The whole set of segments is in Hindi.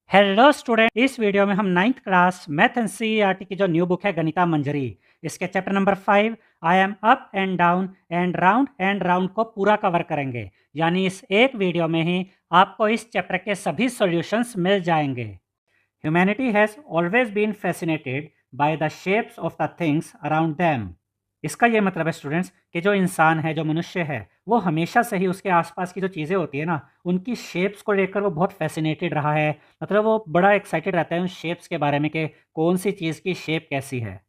हेलो स्टूडेंट, इस वीडियो में हम ninth class math and CERT की जो न्यू बुक है गणिता मंजरी, इसके chapter number 5 I am up and down and round को पूरा कवर करेंगे। यानी इस एक वीडियो में ही आपको इस चैप्टर के सभी सॉल्यूशंस मिल जाएंगे। Humanity has always been fascinated by the shapes of the things around them. इसका ये मतलब है स्टूडेंट्स कि जो इंसान है, जो मनुष्य है, वो हमेशा से ही उसके आसपास की जो चीज़ें होती है ना, उनकी शेप्स को लेकर वो बहुत फैसिनेटेड रहा है। मतलब वो बड़ा एक्साइटेड रहता है उन शेप्स के बारे में कि कौन सी चीज़ की शेप कैसी है।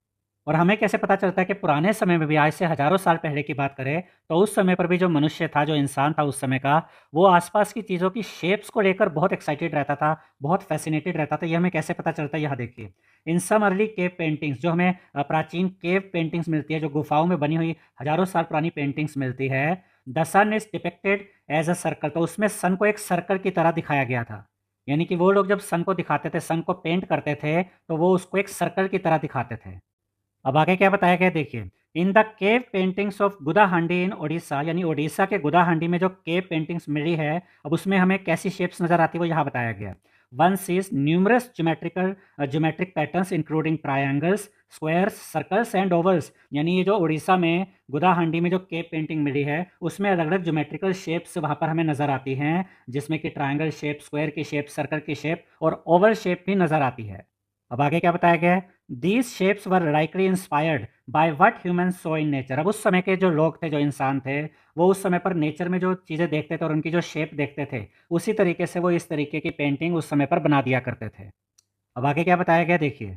और हमें कैसे पता चलता है कि पुराने समय में भी, आज से हज़ारों साल पहले की बात करें, तो उस समय पर भी जो मनुष्य था, जो इंसान था उस समय का, वो आसपास की चीज़ों की शेप्स को लेकर बहुत एक्साइटेड रहता था, बहुत फैसिनेटेड रहता था। ये हमें कैसे पता चलता है, यहाँ देखिए। इन सम अर्ली केव पेंटिंग्स, जो हमें प्राचीन केव पेंटिंग्स मिलती है, जो गुफाओं में बनी हुई हज़ारों साल पुरानी पेंटिंग्स मिलती है, the sun is depicted as a circle. तो उसमें सन को एक सर्कल की तरह दिखाया गया था। यानी कि वो लोग जब सन को दिखाते थे, सन को पेंट करते थे, तो वो उसको एक सर्कल की तरह दिखाते थे। अब आगे क्या बताया गया देखिए। In the cave paintings of Gudahandi in Odisha, यानी ओडिशा के गुदाहांडी में जो केव पेंटिंग्स मिली है, अब उसमें हमें कैसी शेप्स नजर आती है वो यहाँ बताया गया। One seize numerous geometric patterns including triangles, squares, circles and vowels. यानी ये जो उड़ीसा में गुदाहांडी में जो केव पेंटिंग मिली है, उसमें अलग अलग ज्योमेट्रिकल शेप्स वहाँ पर हमें नजर आती हैं, जिसमें कि ट्रायंगल शेप, स्क्वायर की शेप, सर्कल की शेप और ओवल शेप भी नजर आती है। अब आगे क्या बताया गया है। These shapes were likely inspired by what human so in nature. अब उस समय के जो लोग थे, जो इंसान थे, वो उस समय पर नेचर में जो चीज़ें देखते थे और उनकी जो शेप देखते थे, उसी तरीके से वो इस तरीके की पेंटिंग उस समय पर बना दिया करते थे। अब आगे क्या बताया गया देखिए।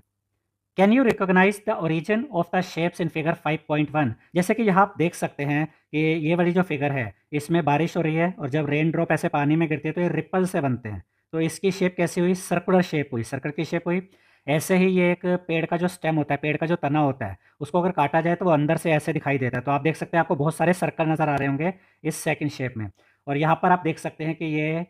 Can you recognise the origin of the shapes in figure 5.1। जैसे कि यहाँ आप देख सकते हैं कि ये वाली जो फिगर है, इसमें बारिश हो रही है और जब रेन ड्रॉप ऐसे पानी में गिरती है तो ये रिपल से बनते हैं। तो इसकी शेप कैसी हुई, सर्कुलर शेप हुई, सर्कल की शेप हुई। ऐसे ही ये एक पेड़ का जो स्टेम होता है, पेड़ का जो तना होता है, उसको अगर काटा जाए तो वो अंदर से ऐसे दिखाई देता है। तो आप देख सकते हैं, आपको बहुत सारे सर्कल नज़र आ रहे होंगे इस सेकंड शेप में। और यहाँ पर आप देख सकते हैं कि ये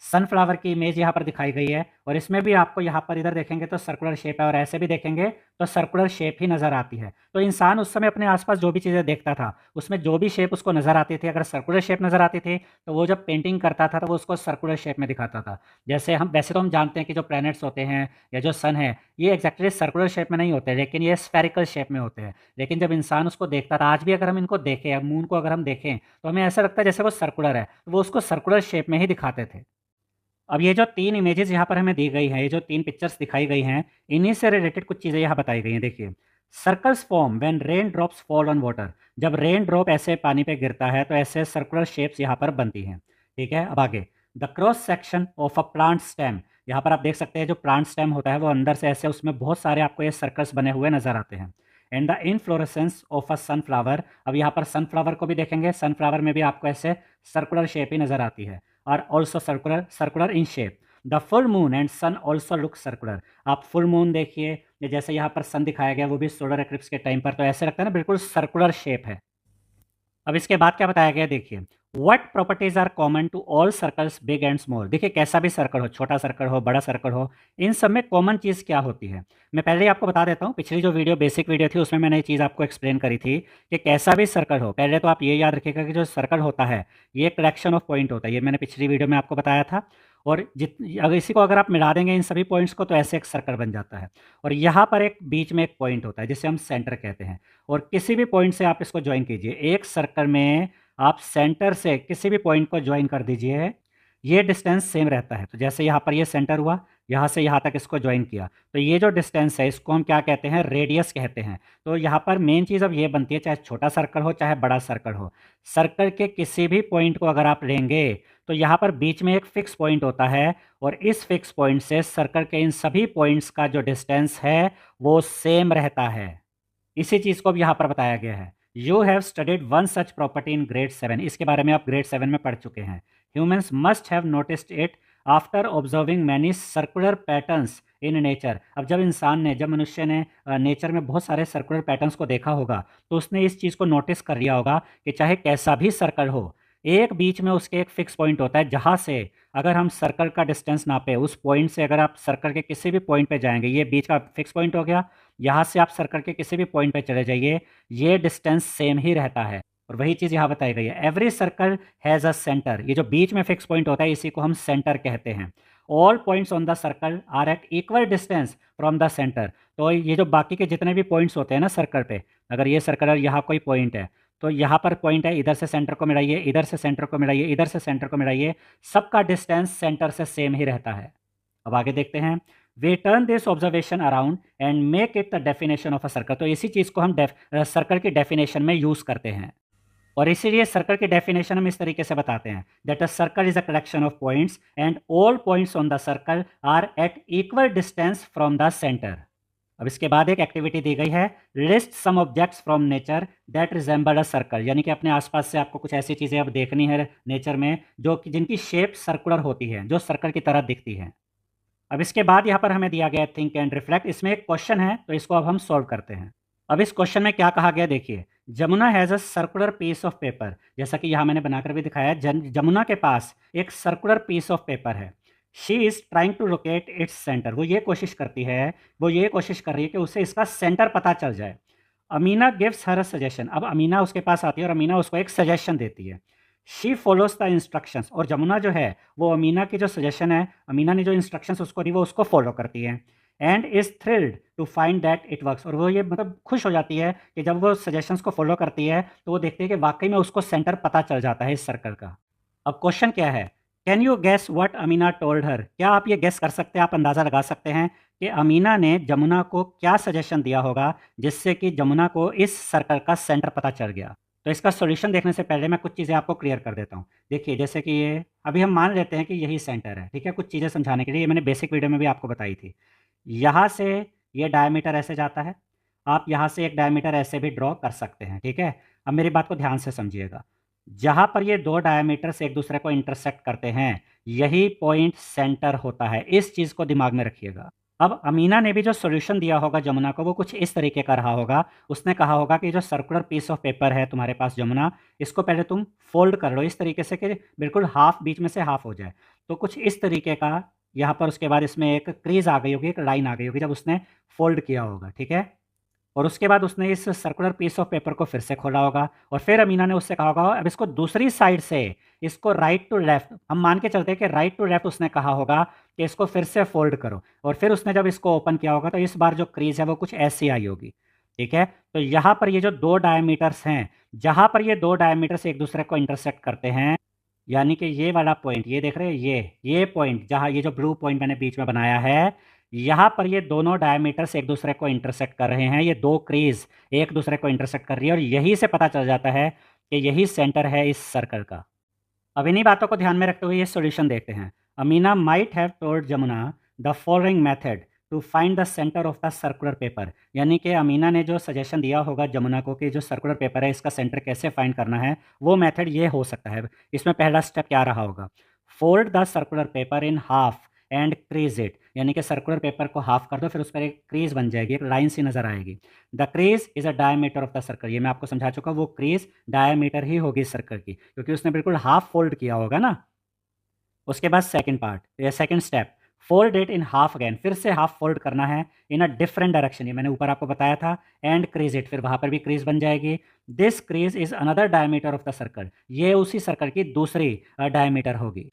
सनफ्लावर की इमेज यहाँ पर दिखाई गई है और इसमें भी आपको यहाँ पर इधर देखेंगे तो सर्कुलर शेप है और ऐसे भी देखेंगे तो सर्कुलर शेप ही नज़र आती है। तो इंसान उस समय अपने आसपास जो भी चीज़ें देखता था, उसमें जो भी शेप उसको नज़र आती थी, अगर सर्कुलर शेप नज़र आती थी तो वो जब पेंटिंग करता था तो वो उसको सर्कुलर शेप में दिखाता था। जैसे हम वैसे तो हम जानते हैं कि जो प्लैनेट्स होते हैं या जो सन है, ये एग्जैक्टली सर्कुलर शेप में नहीं होते, लेकिन ये स्फेरिकल शेप में होते हैं। लेकिन जब इंसान उसको देखता था, आज भी अगर हम इनको देखें, मून को अगर हम देखें, तो हमें ऐसा लगता है जैसे वो सर्कुलर है, वो उसको सर्कुलर शेप में ही दिखाते थे। अब ये जो 3 इमेजेस यहाँ पर हमें दी गई हैं, ये जो 3 पिक्चर्स दिखाई गई हैं, इन्हीं से रिलेटेड कुछ चीज़ें यहाँ बताई गई हैं। देखिए, circles form when rain drops fall on water. जब रेन ड्रॉप ऐसे पानी पे गिरता है तो ऐसे सर्कुलर शेप्स यहाँ पर बनती हैं। ठीक है, अब आगे। The cross section of a plant stem. यहाँ पर आप देख सकते हैं जो प्लांट स्टेम होता है वो अंदर से ऐसे उसमें बहुत सारे आपको ये सर्कल्स बने हुए नजर आते हैं। And the inflorescence of a sunflower. अब यहाँ पर सनफ्लावर को भी देखेंगे, सनफ्लावर में भी आपको ऐसे सर्कुलर शेप ही नजर आती है are also circular in shape. The full moon and sun also look circular. आप फुल मून देखिए, ये जैसे यहाँ पर सन दिखाया गया वो भी सोलर एक्लिप्स के टाइम पर, तो ऐसे लगता है ना बिल्कुल सर्कुलर शेप है। अब इसके बाद क्या बताया गया देखिए। What properties are common to all circles big and small. देखिए कैसा भी सर्कल हो, छोटा सर्कल हो, बड़ा सर्कल हो, इन सब में कॉमन चीज़ क्या होती है। मैं पहले ही आपको बता देता हूँ, पिछली जो वीडियो बेसिक वीडियो थी उसमें मैंने ये चीज़ आपको एक्सप्लेन करी थी कि कैसा भी सर्कल हो, पहले तो आप ये याद रखिएगा कि जो सर्कल होता है ये कलेक्शन ऑफ पॉइंट होता है। ये मैंने पिछली वीडियो में आपको बताया था। और अगर इसी को अगर आप मिला देंगे इन सभी पॉइंट्स को तो ऐसे एक सर्कल बन जाता है। और यहाँ पर एक बीच में एक पॉइंट होता है जिसे हम सेंटर कहते हैं। और किसी भी पॉइंट से आप इसको ज्वाइन कीजिए, एक सर्कल में आप सेंटर से किसी भी पॉइंट को ज्वाइन कर दीजिए, ये डिस्टेंस सेम रहता है। तो जैसे यहाँ पर ये सेंटर हुआ, यहाँ से यहाँ तक इसको ज्वाइन किया, तो ये जो डिस्टेंस है इसको हम क्या कहते हैं, रेडियस कहते हैं। तो यहाँ पर मेन चीज़ अब ये बनती है, चाहे छोटा सर्कल हो चाहे बड़ा सर्कल हो, सर्कल के किसी भी पॉइंट को अगर आप लेंगे तो यहाँ पर बीच में एक फिक्स पॉइंट होता है और इस फिक्स पॉइंट से सर्कल के इन सभी पॉइंट्स का जो डिस्टेंस है वो सेम रहता है। इसी चीज़ को अब यहाँ पर बताया गया है। You have studied one such property in grade 7। इसके बारे में आप ग्रेड 7 में पढ़ चुके हैं। Humans must have noticed it after observing many circular patterns in nature. अब जब इंसान ने, जब मनुष्य ने नेचर में बहुत सारे सर्कुलर पैटर्न्स को देखा होगा तो उसने इस चीज़ को नोटिस कर लिया होगा कि चाहे कैसा भी सर्कल हो, एक बीच में उसके एक फिक्स पॉइंट होता है जहाँ से अगर हम सर्कल का डिस्टेंस नापे, उस पॉइंट से अगर आप सर्कल के किसी भी पॉइंट पे जाएंगे, ये बीच का फिक्स पॉइंट हो गया, यहाँ से आप सर्कल के किसी भी पॉइंट पे चले जाइए, ये डिस्टेंस सेम ही रहता है। और वही चीज़ यहाँ बताई गई है, every circle has a centre, ये जो बीच में फिक्स पॉइंट होता है इसी को हम सेंटर कहते हैं। All points on the circle are at equal distance from the centre. तो ये जो बाकी के जितने भी पॉइंट्स होते हैं ना सर्कल पे, अगर ये सर्कल है यहाँ कोई पॉइंट है तो यहाँ पर पॉइंट है, इधर से सेंटर को मिलाइए, इधर से सेंटर को मिलाइए, इधर से सेंटर को मिलाइए, सबका डिस्टेंस सेंटर से सेम ही रहता है। अब आगे देखते हैं, we turn this observation around and make it the definition of a circle. तो इसी चीज़ को हम सर्कल की डेफिनेशन में यूज़ करते हैं और इसीलिए सर्कल की डेफिनेशन हम इस तरीके से बताते हैं that a circle is a collection of points and all points on the circle are at equal distance from the centre. अब इसके बाद एक एक्टिविटी दी गई है, list some objects from nature that resemble a circle, यानी कि अपने आसपास से आपको कुछ ऐसी चीज़ें अब देखनी है नेचर में जो कि जिनकी शेप सर्कुलर होती है, जो सर्कल की तरह दिखती है। अब इसके बाद यहाँ पर हमें दिया गया थिंक एंड रिफ्लेक्ट, इसमें एक क्वेश्चन है तो इसको अब हम सॉल्व करते हैं। अब इस क्वेश्चन में क्या कहा गया देखिए, Jamuna has a circular piece of paper, जैसा कि यहाँ मैंने बनाकर भी दिखाया है, जमुना के पास एक सर्कुलर पीस ऑफ पेपर है। She is trying to locate its centre, वो ये कोशिश करती है, वो ये कोशिश कर रही है कि उसे इसका सेंटर पता चल जाए। Amina gives her a suggestion, अब अमीना उसके पास आती है और अमीना उसको एक सजेशन देती है। शी फॉलोज द इंस्ट्रक्शंस, और जमुना जो है वो अमीना की जो सजेशन है, अमीना ने जो इंस्ट्रक्शंस उसको दी वो उसको फॉलो करती है। And is thrilled to find that it works, और वो ये मतलब खुश हो जाती है कि जब वो सजेशंस को फॉलो करती है तो वो देखती है कि वाकई में उसको सेंटर पता चल जाता है इस सर्कल का। अब क्वेश्चन क्या है, can you guess what Amina told her, क्या आप ये गेस कर सकते हैं, आप अंदाज़ा लगा सकते हैं कि अमीना ने जमुना को क्या सजेशन दिया होगा जिससे कि जमुना को इस सर्कल का सेंटर पता चल गया। तो इसका सॉल्यूशन देखने से पहले मैं कुछ चीज़ें आपको क्लियर कर देता हूँ। देखिए जैसे कि ये अभी हम मान लेते हैं कि यही सेंटर है, ठीक है, कुछ चीज़ें समझाने के लिए, ये मैंने बेसिक वीडियो में भी आपको बताई थी। यहाँ से ये डायमीटर ऐसे जाता है, आप यहाँ से एक डायमीटर ऐसे भी ड्रॉ कर सकते हैं, ठीक है। अब मेरी बात को ध्यान से समझिएगा, जहाँ पर ये दो डायमीटर्स एक दूसरे को इंटरसेक्ट करते हैं यही पॉइंट सेंटर होता है, इस चीज़ को दिमाग में रखिएगा। अब अमीना ने भी जो सॉल्यूशन दिया होगा जमुना को वो कुछ इस तरीके का रहा होगा, उसने कहा होगा कि जो सर्कुलर पीस ऑफ पेपर है तुम्हारे पास जमुना, इसको पहले तुम फोल्ड कर लो इस तरीके से कि बिल्कुल हाफ, बीच में से हाफ हो जाए। तो कुछ इस तरीके का यहाँ पर, उसके बाद इसमें एक क्रीज आ गई होगी, एक लाइन आ गई होगी जब उसने फोल्ड किया होगा, ठीक है। और उसके बाद उसने इस सर्कुलर पीस ऑफ पेपर को फिर से खोला होगा और फिर अमीना ने उससे कहा होगा अब इसको दूसरी साइड से, इसको राइट टू लेफ्ट, हम मान के चलते हैं कि राइट टू लेफ्ट उसने कहा होगा कि इसको फिर से फोल्ड करो, और फिर उसने जब इसको ओपन किया होगा तो इस बार जो क्रीज है वो कुछ ऐसी आई होगी, ठीक है। तो यहाँ पर ये जो दो डायमीटर्स हैं, जहाँ पर ये दो डायमीटर्स एक दूसरे को इंटरसेक्ट करते हैं, यानी कि ये वाला पॉइंट, ये देख रहे हैं, ये पॉइंट जहाँ ये जो ब्लू पॉइंट मैंने बीच में बनाया है, यहाँ पर ये दोनों डायमीटर्स एक दूसरे को इंटरसेक्ट कर रहे हैं, ये दो क्रीज एक दूसरे को इंटरसेक्ट कर रही है और यही से पता चल जाता है कि यही सेंटर है इस सर्कल का। अब इन्हीं बातों को ध्यान में रखते हुए ये सॉल्यूशन देखते हैं। Amina might have told Jamuna the following method to find the centre of the circular paper, यानी कि अमीना ने जो सजेशन दिया होगा जमुना को कि जो सर्कुलर पेपर है इसका सेंटर कैसे फाइंड करना है, वो मेथड ये हो सकता है। इसमें पहला स्टेप क्या रहा होगा, fold the circular paper in half and crease it, यानी कि सर्कुलर पेपर को हाफ कर दो, फिर उस पर एक क्रीज बन जाएगी, एक लाइन सी नजर आएगी। The crease is a diameter of the circle, ये मैं आपको समझा चुका, वो क्रीज डायमीटर ही होगी सर्कल की, क्योंकि उसने बिल्कुल हाफ फोल्ड किया होगा ना। उसके बाद सेकंड पार्ट, ये second step, fold it in half again, फिर से हाफ फोल्ड करना है इन अ डिफरेंट डायरेक्शन, ये मैंने ऊपर आपको बताया था, एंड क्रीज इट, फिर वहां पर भी क्रीज बन जाएगी। This crease is another diameter of the circle, ये उसी सर्कल की दूसरी डायमीटर होगी।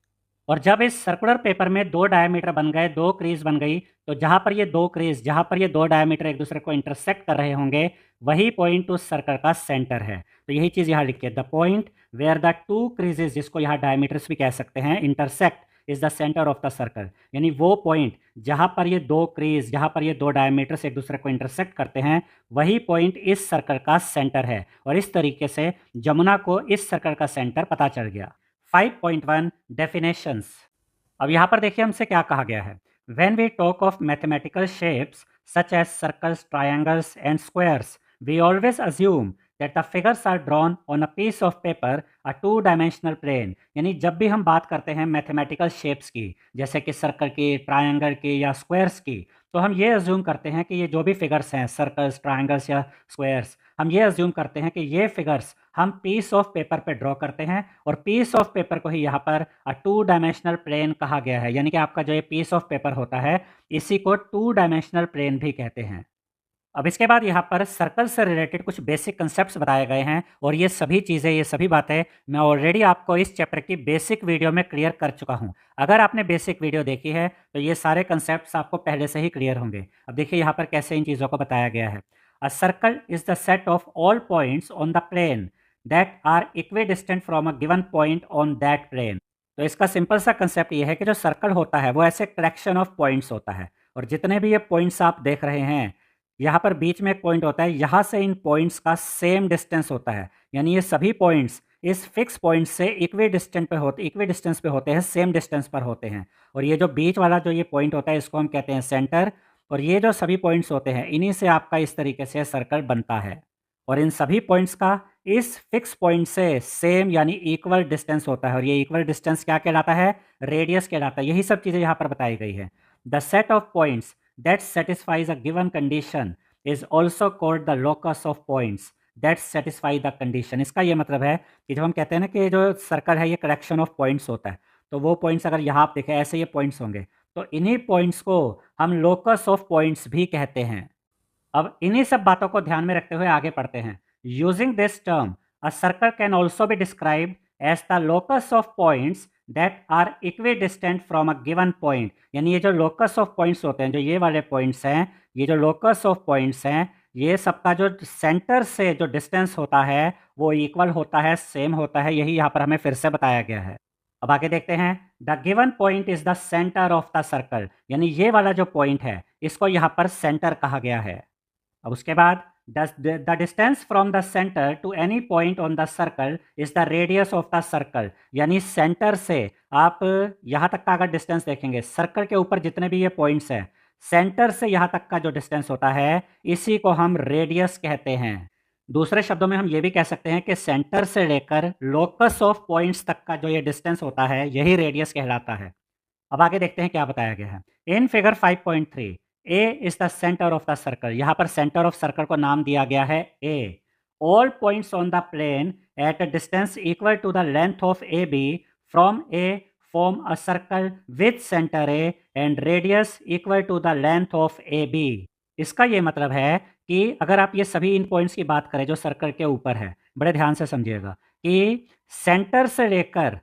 और जब इस सर्कुलर पेपर में दो डायमीटर बन गए, दो क्रीज बन गई, तो जहां पर ये दो क्रीज, जहां पर ये दो डायमीटर एक दूसरे को इंटरसेक्ट कर रहे होंगे, वही पॉइंट उस सर्कल का सेंटर है। तो यही चीज यहाँ लिखिए, the point where the two creases, जिसको यहाँ डायमीटर्स भी कह सकते हैं, intersect is the centre of the circle, यानी वो पॉइंट जहां पर ये दो क्रीज, जहां पर ये दो डायमीटर्स एक दूसरे को इंटरसेक्ट करते हैं, वही पॉइंट इस सर्कल का सेंटर है। और इस तरीके से जमुना को इस सर्कल का सेंटर पता चल गया। 5.1 डेफिनेशंस। अब यहाँ पर देखिए हमसे क्या कहा गया है, when we talk of mathematical shapes such as circles, triangles and squares, we always assume that the figures are drawn on a piece of paper, a two dimensional plane. यानी जब भी हम बात करते हैं मैथमेटिकल शेप्स की, जैसे कि सर्कल की, ट्रायंगल की या स्क्वायर्स की, तो हम ये अज्यूम करते हैं कि ये जो भी फिगर्स हैं, सर्कल्स, ट्रायंगल्स या स्क्वायर्स, हम ये अज्यूम करते हैं कि ये फिगर्स हम पीस ऑफ पेपर पे ड्रॉ करते हैं, और पीस ऑफ पेपर को ही यहाँ पर टू डायमेंशनल प्लेन कहा गया है, यानी कि आपका जो ये पीस ऑफ पेपर होता है इसी को टू डायमेंशनल प्लेन भी कहते हैं। अब इसके बाद यहाँ पर सर्कल से रिलेटेड कुछ बेसिक कंसेप्ट्स बताए गए हैं और ये सभी चीज़ें, ये सभी बातें मैं ऑलरेडी आपको इस चैप्टर की बेसिक वीडियो में क्लियर कर चुका हूँ। अगर आपने बेसिक वीडियो देखी है तो ये सारे कंसेप्ट्स आपको पहले से ही क्लियर होंगे। अब देखिए यहाँ पर कैसे इन चीज़ों को बताया गया है। A circle is the set of all points on the plane that are equidistant from a given point on that plane. तो इसका सिंपल सा कंसेप्ट ये है कि जो सर्कल होता है वो ऐसे कलेक्शन ऑफ पॉइंट्स होता है, और जितने भी ये पॉइंट्स आप देख रहे हैं, यहाँ पर बीच में एक पॉइंट होता है, यहाँ से इन पॉइंट्स का सेम डिस्टेंस होता है। यानी ये सभी पॉइंट्स इस फिक्स पॉइंट से इक्वी डिस्टेंस पे होते हैं, सेम डिस्टेंस पर होते हैं। और ये जो बीच वाला जो ये पॉइंट होता है इसको हम कहते हैं सेंटर। और ये जो सभी पॉइंट्स होते हैं इन्हीं से आपका इस तरीके से सर्कल बनता है। और इन सभी पॉइंट्स का इस फिक्स पॉइंट से सेम यानी इक्वल डिस्टेंस होता है। और ये इक्वल डिस्टेंस क्या कहलाता है? रेडियस कहलाता है। यही सब चीज़ें यहाँ पर बताई गई है। The set of points that satisfies a given condition is also called the locus of points that satisfy the condition। इसका ये मतलब है कि जब हम कहते हैं ना कि जो सर्कल है ये कलेक्शन ऑफ पॉइंट्स होता है, तो वो पॉइंट्स अगर यहाँ आप देखें ऐसे ये पॉइंट्स होंगे, तो इन्हीं पॉइंट्स को हम लोकस ऑफ पॉइंट्स भी कहते हैं। अब इन्हीं सब बातों को ध्यान में रखते हुए आगे पढ़ते हैं। Using this term a circle can also be describe as the locus of points that are equidistant from a given point. यानी ये जो लोकस ऑफ पॉइंट्स होते हैं, जो ये वाले पॉइंट्स हैं, ये जो लोकस ऑफ पॉइंट्स हैं, ये सबका जो सेंटर से जो डिस्टेंस होता है वो इक्वल होता है, सेम होता है। यही यहाँ पर हमें फिर से बताया गया है। अब आगे देखते हैं। The given point is the centre of the circle. यानी ये वाला जो पॉइंट है इसको यहाँ पर सेंटर कहा गया है। अब उसके बाद the distance from the centre to any point on the circle is the radius of the circle. यानी सेंटर से आप यहाँ तक का अगर डिस्टेंस देखेंगे, सर्कल के ऊपर जितने भी ये पॉइंट्स हैं, सेंटर से यहाँ तक का जो डिस्टेंस होता है इसी को हम रेडियस कहते हैं। दूसरे शब्दों में हम ये भी कह सकते हैं कि सेंटर से लेकर लोकस ऑफ पॉइंट्स तक का जो ये डिस्टेंस होता है यही रेडियस कहलाता है। अब आगे देखते हैं क्या बताया गया है। In figure 5.3 A is the centre of the circle. यहाँ पर सेंटर ऑफ सर्कल को नाम दिया गया है A. All points on the plane at a distance equal to the length of A B from A form a circle with centre A and radius equal to the length of A B. इसका ये मतलब है कि अगर आप ये सभी इन पॉइंट्स की बात करें जो सर्कल के ऊपर है, बड़े ध्यान से समझिएगा कि सेंटर से लेकर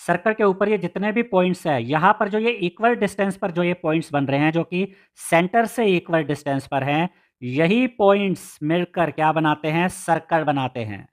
सर्कल के ऊपर ये जितने भी पॉइंट्स हैं, यहाँ पर जो ये इक्वल डिस्टेंस पर जो ये पॉइंट्स बन रहे हैं, जो कि सेंटर से इक्वल डिस्टेंस पर हैं, यही पॉइंट्स मिलकर क्या बनाते हैं? सर्कल बनाते हैं।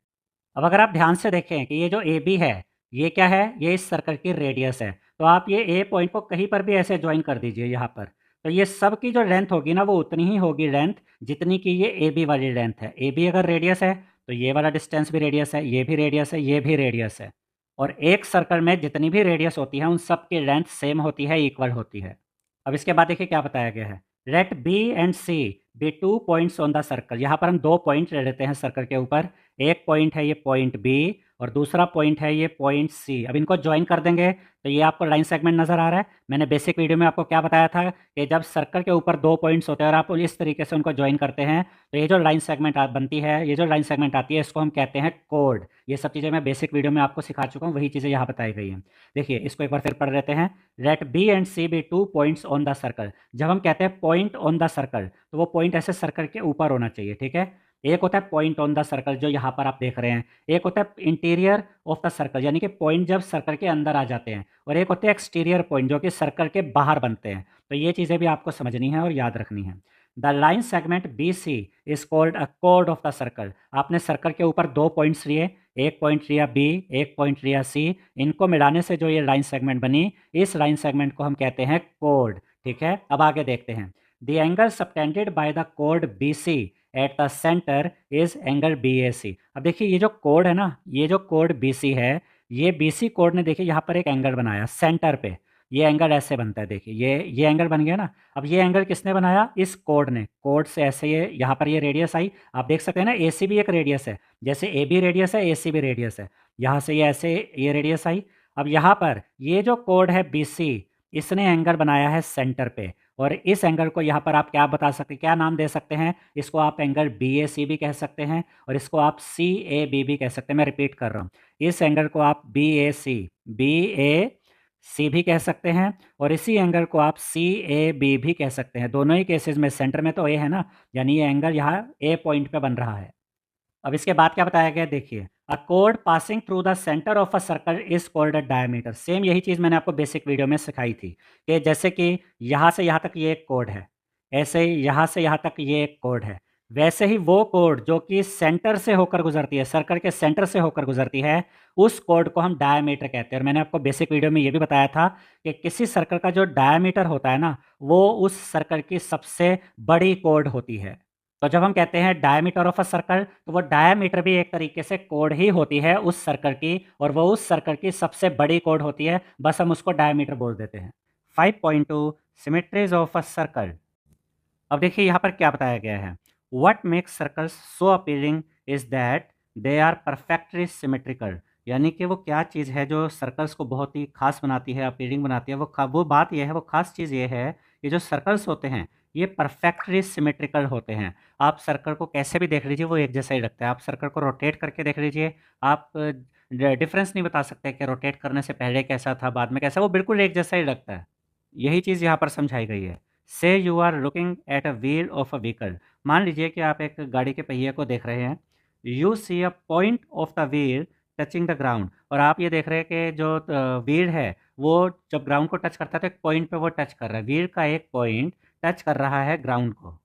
अब अगर आप ध्यान से देखें कि ये जो ए बी है, ये क्या है? ये इस सर्कल की रेडियस है। तो आप ये ए पॉइंट को कहीं पर भी ऐसे ज्वाइन कर दीजिए यहाँ पर, तो ये सब की जो लेंथ होगी ना वो उतनी ही होगी लेंथ जितनी कि ये ए बी वाली लेंथ है। ए बी अगर रेडियस है तो ये वाला डिस्टेंस भी रेडियस है, ये भी रेडियस है, ये भी रेडियस है। और एक सर्कल में जितनी भी रेडियस होती है उन सब की लेंथ सेम होती है, इक्वल होती है। अब इसके बाद देखिए क्या बताया गया है। Let B and C be 2 points on the circle. यहाँ पर हम 2 पॉइंट ले लेते हैं सर्कल के ऊपर। एक पॉइंट है ये पॉइंट बी और दूसरा पॉइंट है ये पॉइंट सी। अब इनको ज्वाइन कर देंगे तो ये आपको लाइन सेगमेंट नज़र आ रहा है। मैंने बेसिक वीडियो में आपको क्या बताया था कि जब सर्कल के ऊपर 2 पॉइंट्स होते हैं और आप इस तरीके से उनको ज्वाइन करते हैं तो ये जो लाइन सेगमेंट बनती है, ये जो लाइन सेगमेंट आती है, इसको हम कहते हैं कोड। ये सब चीज़ें मैं बेसिक वीडियो में आपको सिखा चुका हूँ, वही चीज़ें यहाँ बताई गई हैं। देखिए इसको एक बार फिर पढ़ लेते हैं। Let B and C be 2 points on the circle. जब हम कहते हैं पॉइंट ऑन द सर्कल तो वो पॉइंट ऐसे सर्कल के ऊपर होना चाहिए, ठीक है। एक होता है पॉइंट ऑन द सर्कल जो यहाँ पर आप देख रहे हैं, एक होता है इंटीरियर ऑफ द सर्कल यानी कि पॉइंट जब सर्कल के अंदर आ जाते हैं, और एक होते हैं एक्सटीरियर पॉइंट जो कि सर्कल के बाहर बनते हैं। तो ये चीज़ें भी आपको समझनी है और याद रखनी है। The line segment B C is called a कोड ऑफ द सर्कल। आपने सर्कल के ऊपर 2 पॉइंट्स लिए, एक पॉइंट लिया बी, एक पॉइंट लिया सी, इनको मिलाने से जो ये लाइन सेगमेंट बनी, इस लाइन सेगमेंट को हम कहते हैं कोड, ठीक है। अब आगे देखते हैं। The angle subtended by the कोड B C at the centre is angle B A C. अब देखिए ये जो कोड है ना, ये जो कोड बी सी है, ये बी सी कोड ने देखिए यहाँ पर एक एंगल बनाया सेंटर पे। ये एंगल ऐसे बनता है, देखिए ये एंगल बन गया ना। अब ये एंगल किसने बनाया? इस कोड ने। कोड से ऐसे ये यहाँ पर ये रेडियस आई, आप देख सकते हैं ना, ए सी भी एक रेडियस है। जैसे ए बी रेडियस है, ए सी भी रेडियस है। यहाँ से ये ऐसे ये रेडियस आई। अब यहाँ पर ये जो कोड है बी सी, इसने एंगल बनाया है सेंटर पे, और इस एंगल को यहाँ पर आप क्या बता सकते, क्या नाम दे सकते हैं? इसको आप एंगल बी ए सी भी कह सकते हैं और इसको आप सी ए बी भी कह सकते हैं। मैं रिपीट कर रहा हूँ, इस एंगल को आप B A C, B A सी भी कह सकते हैं और इसी एंगल को आप सी ए बी भी कह सकते हैं। दोनों ही केसेस में सेंटर में तो ए है ना, यानी ये एंगल यहाँ ए पॉइंट पे बन रहा है। अब इसके बाद क्या बताया गया देखिए, a code passing through the centre of a circle is called a diameter. Same यही चीज़ मैंने आपको बेसिक वीडियो में सिखाई थी कि जैसे कि यहाँ से यहाँ तक ये एक कोड है, ऐसे ही यहाँ से यहाँ तक ये एक कोड है, वैसे ही वो कोड जो कि सेंटर से होकर गुजरती है, सर्कल के सेंटर से होकर गुजरती है, उस कोड को हम डायमीटर कहते हैं। और मैंने आपको बेसिक वीडियो में ये भी बताया था कि किसी सर्कल का जो डायमीटर होता है ना, वो उस सर्कल की सबसे बड़ी कोड होती है। तो जब हम कहते हैं डायमीटर ऑफ अ सर्कल, तो वो डायमीटर भी एक तरीके से कोड ही होती है उस सर्कल की, और वो उस सर्कल की सबसे बड़ी कोड होती है, बस हम उसको डायमीटर बोल देते हैं। 5.2 सिमेट्रीज ऑफ अ सर्कल। अब देखिए यहाँ पर क्या बताया गया है, what makes circles so appealing is that they are perfectly symmetrical. यानी कि वो क्या चीज़ है जो सर्कल्स को बहुत ही खास बनाती है, अपीलिंग बनाती है, वो बात यह है, वो खास चीज़ ये है कि जो सर्कल्स होते हैं ये परफेक्टली सिमेट्रिकल होते हैं। आप सर्कल को कैसे भी देख लीजिए वो एक जैसा ही लगता है। आप सर्कल को रोटेट करके देख लीजिए, आप डिफरेंस नहीं बता सकते कि रोटेट करने से पहले कैसा था, बाद में कैसा, वो बिल्कुल एक जैसा ही लगता है। यही चीज़ यहाँ पर समझाई गई है। Say you are looking at a wheel of a vehicle. मान लीजिए कि आप एक गाड़ी के पहिए को देख रहे हैं। You see a point of the wheel touching the ground, और आप ये देख रहे हैं कि जो व्हील है वो जब ग्राउंड को टच करता है तो एक पॉइंट पे वो टच कर रहा है, व्हील का एक पॉइंट टच कर रहा है ग्राउंड को।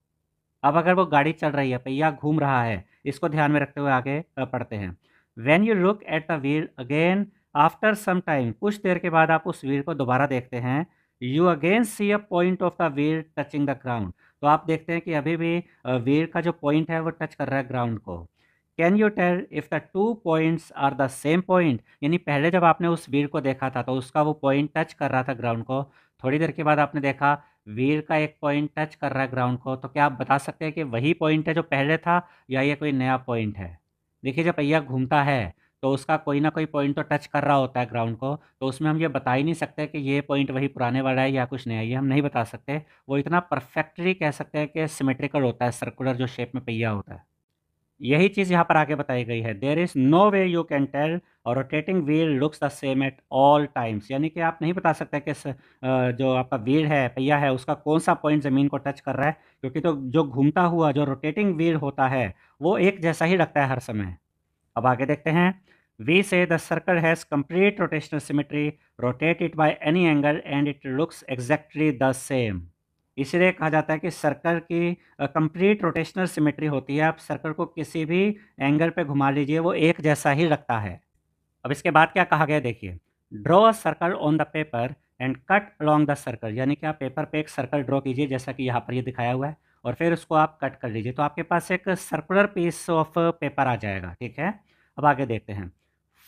अब अगर वो गाड़ी चल रही है, पहिया घूम रहा है, इसको ध्यान में रखते हुए आगे पढ़ते हैं। When you look at the wheel again after some time, कुछ देर के बाद आप उस व्हील को दोबारा देखते हैं, you again see a point of the wheel touching the ground. तो आप देखते हैं कि अभी भी व्हील का जो पॉइंट है वो टच कर रहा है ग्राउंड को। Can you tell if the two points are the same point. यानी पहले जब आपने उस व्हील को देखा था तो उसका वो पॉइंट टच कर रहा था ग्राउंड को, थोड़ी देर के बाद आपने देखा व्हील का एक पॉइंट टच कर रहा है ग्राउंड को, तो क्या आप बता सकते हैं कि वही पॉइंट है जो पहले था या ये कोई नया पॉइंट है? देखिए जब पहिया घूमता है तो उसका कोई ना कोई पॉइंट तो टच कर रहा होता है ग्राउंड को, तो उसमें हम ये बता ही नहीं सकते कि ये पॉइंट वही पुराने वाला है या कुछ नया है, ये हम नहीं बता सकते। वो इतना परफेक्टली कह सकते हैं कि सिमेट्रिकल होता है, सर्कुलर जो शेप में पहिया होता है। यही चीज़ यहाँ पर आगे बताई गई है, there is no way you can tell और rotating wheel looks the same at all times. यानी कि आप नहीं बता सकते कि जो आपका व्हील है, पहिया है, उसका कौन सा पॉइंट ज़मीन को टच कर रहा है, क्योंकि तो जो घूमता हुआ जो रोटेटिंग व्हील होता है वो एक जैसा ही लगता है हर समय। अब आगे देखते हैं, वी से the circle has complete rotational symmetry, rotate it by any angle and it looks exactly the same. इसीलिए कहा जाता है कि सर्कल की कंप्लीट रोटेशनल सिमेट्री होती है। आप सर्कल को किसी भी एंगल पे घुमा लीजिए वो एक जैसा ही लगता है। अब इसके बाद क्या कहा गया देखिए, draw a circle on the paper and cut along the circle. यानी कि आप पेपर पे एक सर्कल ड्रॉ कीजिए जैसा कि यहाँ पर ये दिखाया हुआ है, और फिर उसको आप कट कर लीजिए तो आपके पास एक सर्कुलर पीस ऑफ पेपर आ जाएगा। ठीक है, अब आगे देखते हैं,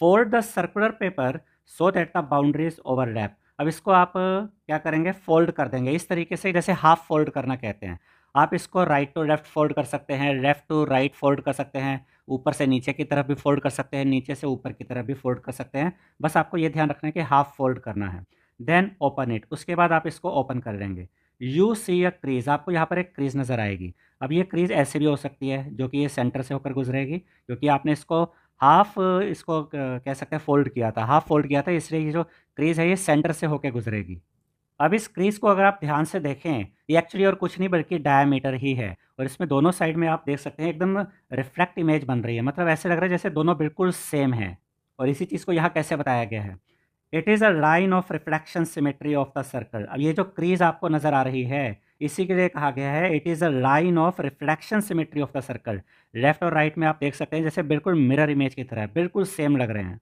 fold the circular paper so that the boundaries overlap. अब इसको आप क्या करेंगे, फोल्ड कर देंगे इस तरीके से, जैसे हाफ फोल्ड करना कहते हैं। आप इसको राइट टू लेफ्ट फोल्ड कर सकते हैं, लेफ्ट टू राइट फोल्ड कर सकते हैं, ऊपर से नीचे की तरफ भी फोल्ड कर सकते हैं, नीचे से ऊपर की तरफ भी फोल्ड कर सकते हैं। बस आपको ये ध्यान रखना है कि हाफ फोल्ड करना है। देन ओपन इट, उसके बाद आप इसको ओपन कर लेंगे। यू सी अ क्रीज, आपको यहाँ पर एक क्रीज नज़र आएगी। अब ये क्रीज ऐसे भी हो सकती है जो कि ये सेंटर से होकर गुजरेगी, क्योंकि आपने इसको हाफ इसको कह सकते हैं फोल्ड किया था, हाफ फोल्ड किया था, इसलिए ये जो क्रीज है ये सेंटर से होकर गुजरेगी। अब इस क्रीज को अगर आप ध्यान से देखें, ये एक्चुअली और कुछ नहीं बल्कि डायमीटर ही है, और इसमें दोनों साइड में आप देख सकते हैं एकदम रिफ्लेक्ट इमेज बन रही है, मतलब ऐसे लग रहा है जैसे दोनों बिल्कुल सेम है। और इसी चीज़ को यहाँ कैसे बताया गया है, it is a line of reflection symmetry of the circle. अब ये जो क्रीज आपको नज़र आ रही है इसी के लिए कहा गया है it is a line of reflection symmetry of the circle. Left और राइट में आप देख सकते हैं जैसे बिल्कुल मिरर इमेज की तरह बिल्कुल सेम लग रहे हैं।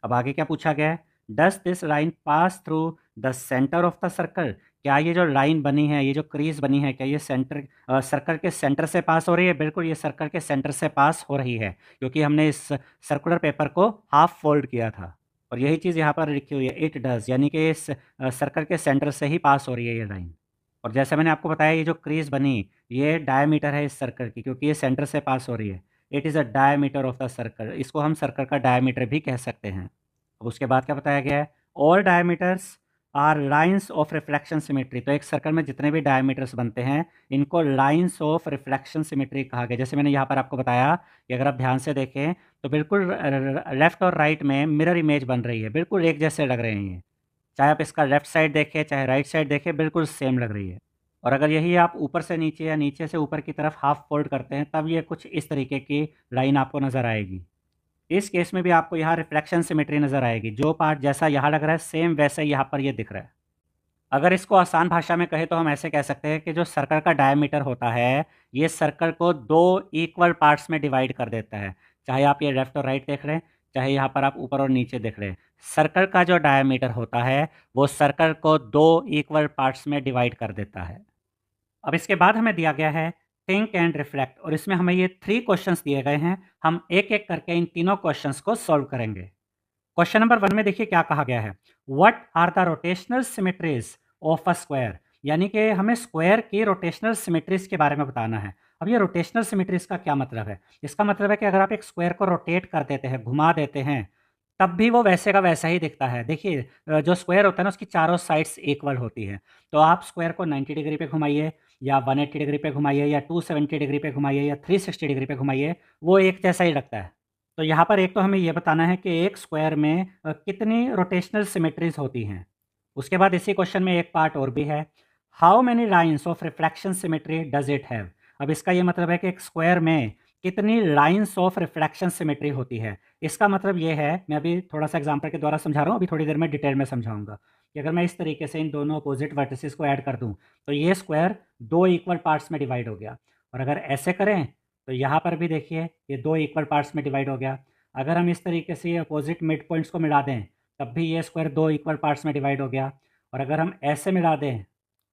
अब आगे क्या पूछा गया है, does this line pass through the centre of the circle. क्या ये जो लाइन बनी है, ये जो क्रीज बनी है, क्या ये सर्कल के सेंटर से पास हो रही है? बिल्कुल ये सर्कल के सेंटर से पास हो रही है, क्योंकि हमने इस सर्कुलर पेपर को हाफ फोल्ड किया था। और यही चीज़ यहाँ पर लिखी हुई है, इट डज, यानी कि इस सर्कल के सेंटर से ही पास हो रही है ये लाइन। और जैसे मैंने आपको बताया ये जो क्रीज बनी ये डायमीटर है इस सर्कल की, क्योंकि ये सेंटर से पास हो रही है। It is a diameter of the circle, इसको हम सर्कल का डायमीटर भी कह सकते हैं। अब उसके बाद क्या बताया गया है, all diameters are lines of reflection symmetry. तो एक सर्कल में जितने भी डायमीटर्स बनते हैं इनको लाइंस ऑफ रिफ्लेक्शन सिमेट्री कहा गया। जैसे मैंने यहाँ पर आपको बताया कि अगर आप ध्यान से देखें तो बिल्कुल लेफ्ट और राइट में मिरर इमेज बन रही है, बिल्कुल एक जैसे लग रहे हैं ये। चाहे आप इसका लेफ्ट साइड देखें चाहे राइट साइड देखें, बिल्कुल सेम लग रही है। और अगर यही आप ऊपर से नीचे या नीचे से ऊपर की तरफ हाफ फोल्ड करते हैं, तब ये कुछ इस तरीके की लाइन आपको नज़र आएगी। इस केस में भी आपको यहाँ रिफ्लेक्शन सिमेट्री नज़र आएगी, जो पार्ट जैसा यहाँ लग रहा है सेम वैसे ही यहाँ पर ये दिख रहा है। अगर इसको आसान भाषा में कहें तो हम ऐसे कह सकते हैं कि जो सर्कल का डायमीटर होता है, ये सर्कल को 2 इक्वल पार्ट्स में डिवाइड कर देता है। चाहे आप ये लेफ्ट और राइट देख रहे हैं, चाहे यहाँ पर आप ऊपर और नीचे देख रहे हैं। सर्कल का जो डायमीटर होता है, वो सर्कल को 2 इक्वल पार्ट्स में डिवाइड कर देता है। अब इसके बाद हमें दिया गया है थिंक एंड रिफ्लेक्ट, और इसमें हमें ये 3 क्वेश्चंस दिए गए हैं। हम एक-एक करके इन तीनों क्वेश्चंस को सॉल्व करेंगे। क्वेश्चन नंबर 1 में देखिए क्या कहा गया है, what are the rotational symmetries of a square, यानी कि हमें स्क्वायर की रोटेशनल सिमेट्रीज के बारे में बताना है। अब ये रोटेशनल सिमेट्रीज का क्या मतलब है? इसका मतलब है कि अगर आप एक स्क्वायर को रोटेट कर देते हैं, घुमा देते हैं, तब भी वो वैसे का वैसा ही दिखता है। देखिए जो स्क्वायर होता है ना, उसकी चारों साइड्स इक्वल होती हैं। तो आप स्क्वायर को 90 डिग्री पे घुमाइए, या 180 डिग्री पे घुमाइए, या 270 डिग्री पे घुमाइए, या 360 डिग्री पे घुमाइए, वो एक जैसा ही लगता है। तो यहाँ पर एक तो हमें ये बताना है कि एक स्क्वायर में कितनी रोटेशनल सिमेट्रीज होती हैं। उसके बाद इसी क्वेश्चन में एक पार्ट और भी है, how many lines of reflection symmetry does it have. अब इसका ये मतलब है कि एक स्क्वायर में कितनी लाइन्स ऑफ रिफ्लेक्शन सिमेट्री होती है। इसका मतलब ये है, मैं अभी थोड़ा सा एग्जांपल के द्वारा समझा रहा हूँ, अभी थोड़ी देर में डिटेल में समझाऊंगा कि अगर मैं इस तरीके से इन दोनों अपोजिट वर्टिसेस को ऐड कर दूँ, तो ये स्क्वायर 2 इक्वल पार्ट्स में डिवाइड हो गया। और अगर ऐसे करें तो यहाँ पर भी देखिए ये 2 इक्वल पार्ट्स में डिवाइड हो गया। अगर हम इस तरीके से अपोजिट मिड पॉइंट्स को मिला दें, तब भी ये स्क्वायर 2 इक्वल पार्ट्स में डिवाइड हो गया। और अगर हम ऐसे मिला दें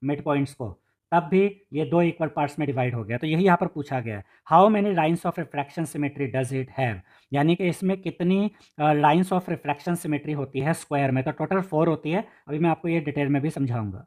मिड पॉइंट्स को, तब भी ये 2 इक्वल पार्ट्स में डिवाइड हो गया। तो यही यहाँ पर पूछा गया है, how many lines of reflection symmetry does it have, यानी कि इसमें कितनी लाइन्स ऑफ रिफ्लेक्शन सिमेट्री होती है स्क्वायर में। तो टोटल 4 होती है, अभी मैं आपको ये डिटेल में भी समझाऊंगा।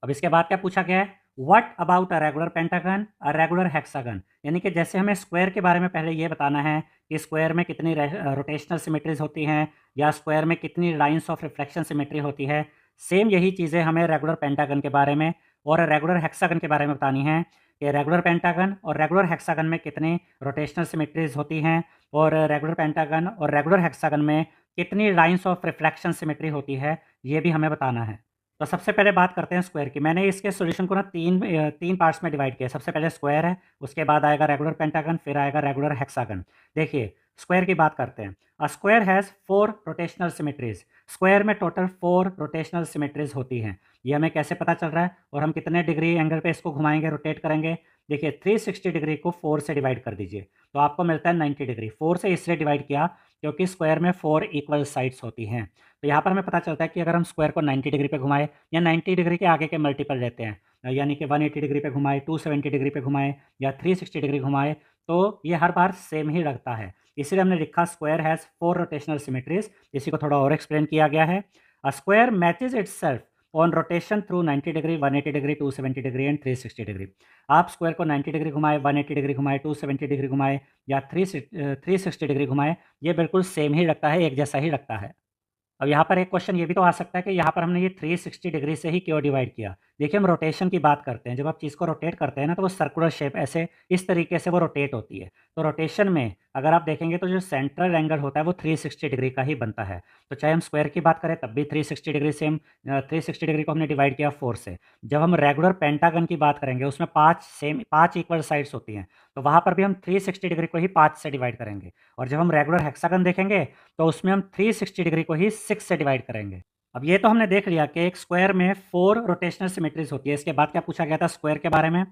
अब इसके बाद क्या पूछा गया है, what about a regular pentagon, a regular hexagon, यानी कि जैसे हमें स्क्वायर के बारे में पहले ये बताना है कि स्क्वायर में कितनी रोटेशनल सिमेट्रीज होती हैं, या स्क्वायर में कितनी लाइन्स ऑफ रिफ्लेक्शन सिमेट्री होती है, सेम यही चीज़ें हमें रेगुलर पेंटागन के बारे में और रेगुलर हेक्सागन के बारे में बतानी है कि रेगुलर पेंटागन और रेगुलर हेक्सागन में कितनी रोटेशनल सिमेट्रीज होती हैं, और रेगुलर पेंटागन और रेगुलर हेक्सागन में कितनी लाइन्स ऑफ रिफ्लेक्शन सिमेट्री होती है, ये भी हमें बताना है। तो सबसे पहले बात करते हैं स्क्वायर की। मैंने इसके सॉल्यूशन को ना तीन पार्ट्स में डिवाइड किया। सबसे पहले स्क्वायर है, उसके बाद आएगा रेगुलर पेंटागन, फिर आएगा रेगुलर हेक्सागन। देखिए स्क्वायर की बात करते हैं। A square has 4 rotational symmetries. Square में टोटल 4 रोटेशनल सिमेट्रीज होती हैं। ये हमें कैसे पता चल रहा है, और हम कितने डिग्री एंगल पे इसको घुमाएंगे, रोटेट करेंगे। देखिए 360 डिग्री को 4 से डिवाइड कर दीजिए, तो आपको मिलता है 90 डिग्री। 4 से इसलिए डिवाइड किया क्योंकि स्क्वायर में 4 इक्वल साइड्स होती हैं। तो यहाँ पर हमें पता चलता है कि अगर हम स्क्वायर को 90 डिग्री पे घुमाएं, या 90 डिग्री के आगे के मल्टीपल लेते हैं, यानी कि 180 डिग्री पे घुमाएं, 270 डिग्री पे घुमाएं, या 360 डिग्री घुमाएं, तो ये हर बार सेम ही लगता है। इसीलिए हमने लिखा स्क्वायर हैज़ 4 रोटेशनल सिमेट्रीज। इसी को थोड़ा और एक्सप्लेन किया गया है। A square matches itself on rotation through 90 degree, 180 degree, 270 degree and 360 degree. आप स्क्वायर को 90 डिग्री घुमाएं, 180 डिग्री घुमाएं, 270 डिग्री घुमाएं, या 360 डिग्री घुमाएं, ये बिल्कुल सेम ही लगता है, एक जैसा ही लगता है। अब यहाँ पर एक क्वेश्चन ये भी तो आ सकता है कि यहाँ पर हमने ये 360 डिग्री से ही क्यों डिवाइड किया। देखिए हम रोटेशन की बात करते हैं, जब आप चीज़ को रोटेट करते हैं ना, तो वो सर्कुलर शेप ऐसे इस तरीके से वो रोटेट होती है। तो रोटेशन में अगर आप देखेंगे तो जो सेंट्रल एंगल होता है वो 360 डिग्री का ही बनता है। तो चाहे हम स्क्वायर की बात करें तब भी 360 डिग्री से हम 360 डिग्री को हमने डिवाइड किया 4 से। जब हम रेगुलर पेंटागन की बात करेंगे, उसमें 5 इक्वल साइड्स होती हैं, तो वहाँ पर भी हम 360 डिग्री को ही 5 से डिवाइड करेंगे। और जब हम रेगुलर हेक्सागन देखेंगे तो उसमें हम 360 डिग्री को ही 6 से डिवाइड करेंगे। अब ये तो हमने देख लिया कि एक स्क्वायर में 4 रोटेशनल सिमेट्रीज होती है। इसके बाद क्या पूछा गया था स्क्वायर के बारे में,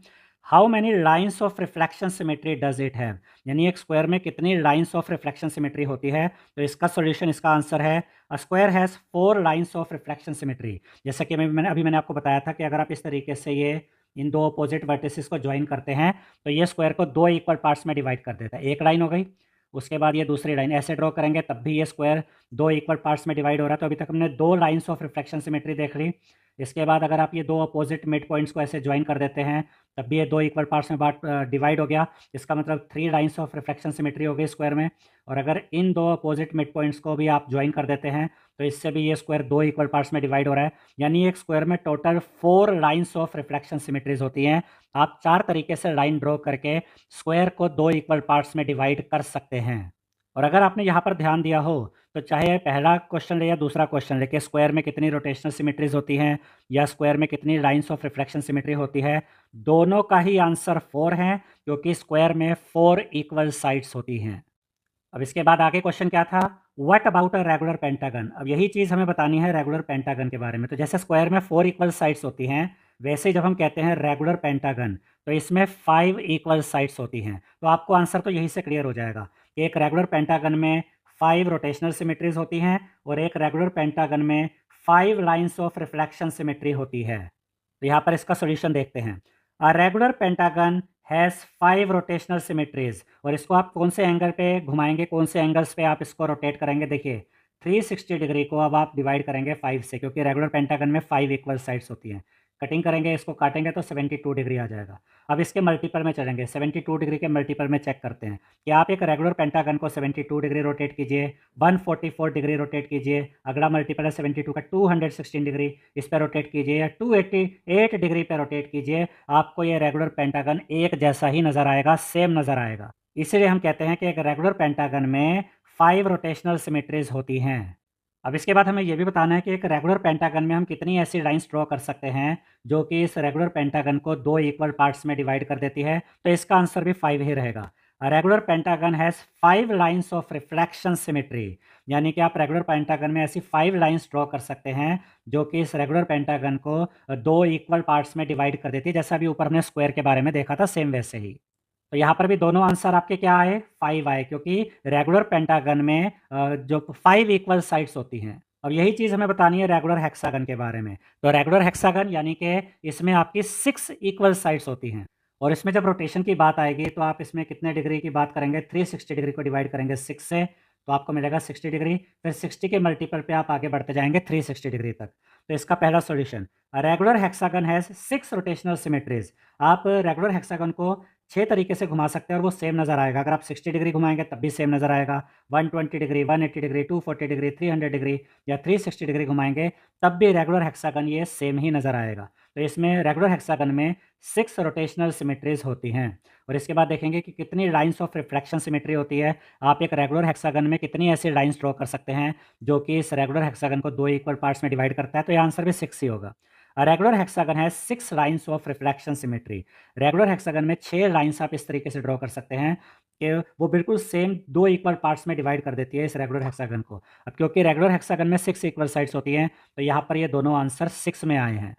how many lines of reflection symmetry does it have, यानी एक स्क्वायर में कितनी लाइन्स ऑफ रिफ्लेक्शन सिमेट्री होती है। तो इसका सॉल्यूशन, इसका आंसर है a square has 4 lines of reflection symmetry. जैसा कि मैंने आपको बताया था कि अगर आप इस तरीके से ये इन दो अपोजिट वर्टिसेस को ज्वाइन करते हैं, तो ये स्क्वायर को 2 इक्वल पार्ट्स में डिवाइड कर देता है। एक लाइन हो गई, उसके बाद ये दूसरी लाइन ऐसे ड्रॉ करेंगे, तब भी ये स्क्वायर 2 इक्वल पार्ट्स में डिवाइड हो रहा है। तो अभी तक हमने 2 लाइन्स ऑफ रिफ्लेक्शन सिमेट्री देख ली। इसके बाद अगर आप ये 2 अपोजिट मिड पॉइंट्स को ऐसे ज्वाइन कर देते हैं, तब भी ये 2 इक्वल पार्ट्स में डिवाइड हो गया। इसका मतलब 3 लाइन्स ऑफ रिफ्लेक्शन सिमेट्री हो गई स्क्वायर में। और अगर इन 2 अपोजिट मिड पॉइंट्स को भी आप ज्वाइन कर देते हैं, तो इससे भी ये स्क्वायर 2 इक्वल पार्ट्स में डिवाइड हो रहा है। यानी एक स्क्वायर में total 4 lines of reflection symmetries होती हैं। आप 4 तरीके से लाइन ड्रॉ करके स्क्वायर को 2 इक्वल पार्ट्स में डिवाइड कर सकते हैं। और अगर आपने यहाँ पर ध्यान दिया हो तो चाहे पहला क्वेश्चन ले या दूसरा क्वेश्चन ले कि स्क्वायर में कितनी रोटेशनल सिमेट्रीज होती हैं या स्क्वायर में कितनी लाइंस ऑफ रिफ्लेक्शन सिमेट्री होती है, दोनों का ही आंसर 4 है क्योंकि स्क्वायर में 4 इक्वल साइड्स होती हैं। अब इसके बाद आगे क्वेश्चन क्या था, what about a regular pentagon. अब यही चीज़ हमें बतानी है रेगुलर पेंटागन के बारे में। तो जैसे स्क्वायर में 4 इक्वल साइड्स होती हैं, वैसे जब हम कहते हैं रेगुलर पेंटागन तो इसमें 5 इक्वल साइड्स होती हैं। तो आपको आंसर तो यही से क्लियर हो जाएगा कि एक रेगुलर पेंटागन में 5 रोटेशनल सिमेट्रीज होती हैं और एक रेगुलर पेंटागन में 5 लाइन्स ऑफ रिफ्लेक्शन सिमेट्री होती है। तो यहाँ पर इसका सोल्यूशन देखते हैं। A regular pentagon has 5 rotational symmetries, और इसको आप कौन से एंगल पे घुमाएंगे, कौन से एंगल्स पे आप इसको रोटेट करेंगे। देखिए 360 डिग्री को अब आप डिवाइड करेंगे 5 से, क्योंकि रेगुलर पेंटागन में 5 इक्वल साइड्स होती हैं। कटिंग करेंगे, इसको काटेंगे तो 72 डिग्री आ जाएगा। अब इसके मल्टीपल में चलेंगे, 72 डिग्री के मल्टीपल में चेक करते हैं कि आप एक रेगुलर पेंटागन को 72 डिग्री रोटेट कीजिए, 144 डिग्री रोटेट कीजिए, अगला मल्टीपल है 72 का 216 डिग्री, इस पर रोटेट कीजिए, या 288 डिग्री पर रोटेट कीजिए, आपको ये रेगुलर पेंटागन एक जैसा ही नज़र आएगा, सेम नज़र आएगा। इसीलिए हम कहते हैं कि एक रेगुलर पेंटागन में 5 रोटेशनल सिमेट्रीज होती हैं। अब इसके बाद हमें यह भी बताना है कि एक रेगुलर पेंटागन में हम कितनी ऐसी लाइंस ड्रॉ कर सकते हैं जो कि इस रेगुलर पेंटागन को 2 इक्वल पार्ट्स में डिवाइड कर देती है। तो इसका आंसर भी 5 ही रहेगा। Regular pentagon has 5 lines of reflection symmetry, यानी कि आप रेगुलर पेंटागन में ऐसी 5 लाइंस ड्रॉ कर सकते हैं जो कि इस रेगुलर पेंटागन को 2 इक्वल पार्ट्स में डिवाइड कर देती है, जैसा अभी ऊपर हमने स्क्वायर के बारे में देखा था, सेम वैसे ही। तो यहाँ पर भी दोनों आंसर आपके क्या आए, 5 आए, क्योंकि रेगुलर पेंटागन में जो 5 इक्वल साइड्स होती हैं। अब यही चीज़ हमें बतानी है रेगुलर हेक्सागन के बारे में। तो रेगुलर हेक्सागन यानी कि इसमें आपकी 6 इक्वल साइड्स होती हैं, और इसमें जब रोटेशन की बात आएगी तो आप इसमें कितने डिग्री की बात करेंगे, 360 डिग्री को डिवाइड करेंगे 6 से, तो आपको मिलेगा 60 डिग्री। फिर 60 के मल्टीपल पे आप आगे बढ़ते जाएंगे 360 डिग्री तक। तो इसका पहला solution, regular hexagon has 6 rotational symmetries. आप रेगुलर हेक्सागन को 6 तरीके से घुमा सकते हैं और वो सेम नज़र आएगा। अगर आप 60 डिग्री घुमाएंगे तब भी सेम नज़र आएगा, 120 डिग्री, 180 डिग्री, 240 डिग्री, 300 डिग्री या 360 डिग्री घुमाएंगे तब भी रेगुलर हेक्सागन ये सेम ही नज़र आएगा। तो इसमें रेगुलर हेक्सागन में 6 रोटेशनल सिमेट्रीज होती हैं। और इसके बाद देखेंगे कि कितनी लाइंस ऑफ रिफ्लेक्शन सिमेट्री होती है। आप एक रेगुलर हेक्सागन में कितनी ऐसी लाइंस ड्रॉ कर सकते हैं जो कि इस रेगुलर हेक्सागन को 2 इक्वल पार्ट्स में डिवाइड करता है। तो ये आंसर भी 6 ही होगा। रेगुलर हेक्सागन है 6 lines of reflection symmetry. Regular hexagon में 6 लाइंस आप इस तरीके से ड्रॉ कर सकते हैं कि वो बिल्कुल सेम 2 इक्वल पार्ट्स में डिवाइड कर देती है इस रेगुलर हेक्सागन को। अब क्योंकि रेगुलर हेक्सागन में 6 इक्वल साइड्स होती हैं तो यहाँ पर ये दोनों आंसर 6 में आए हैं।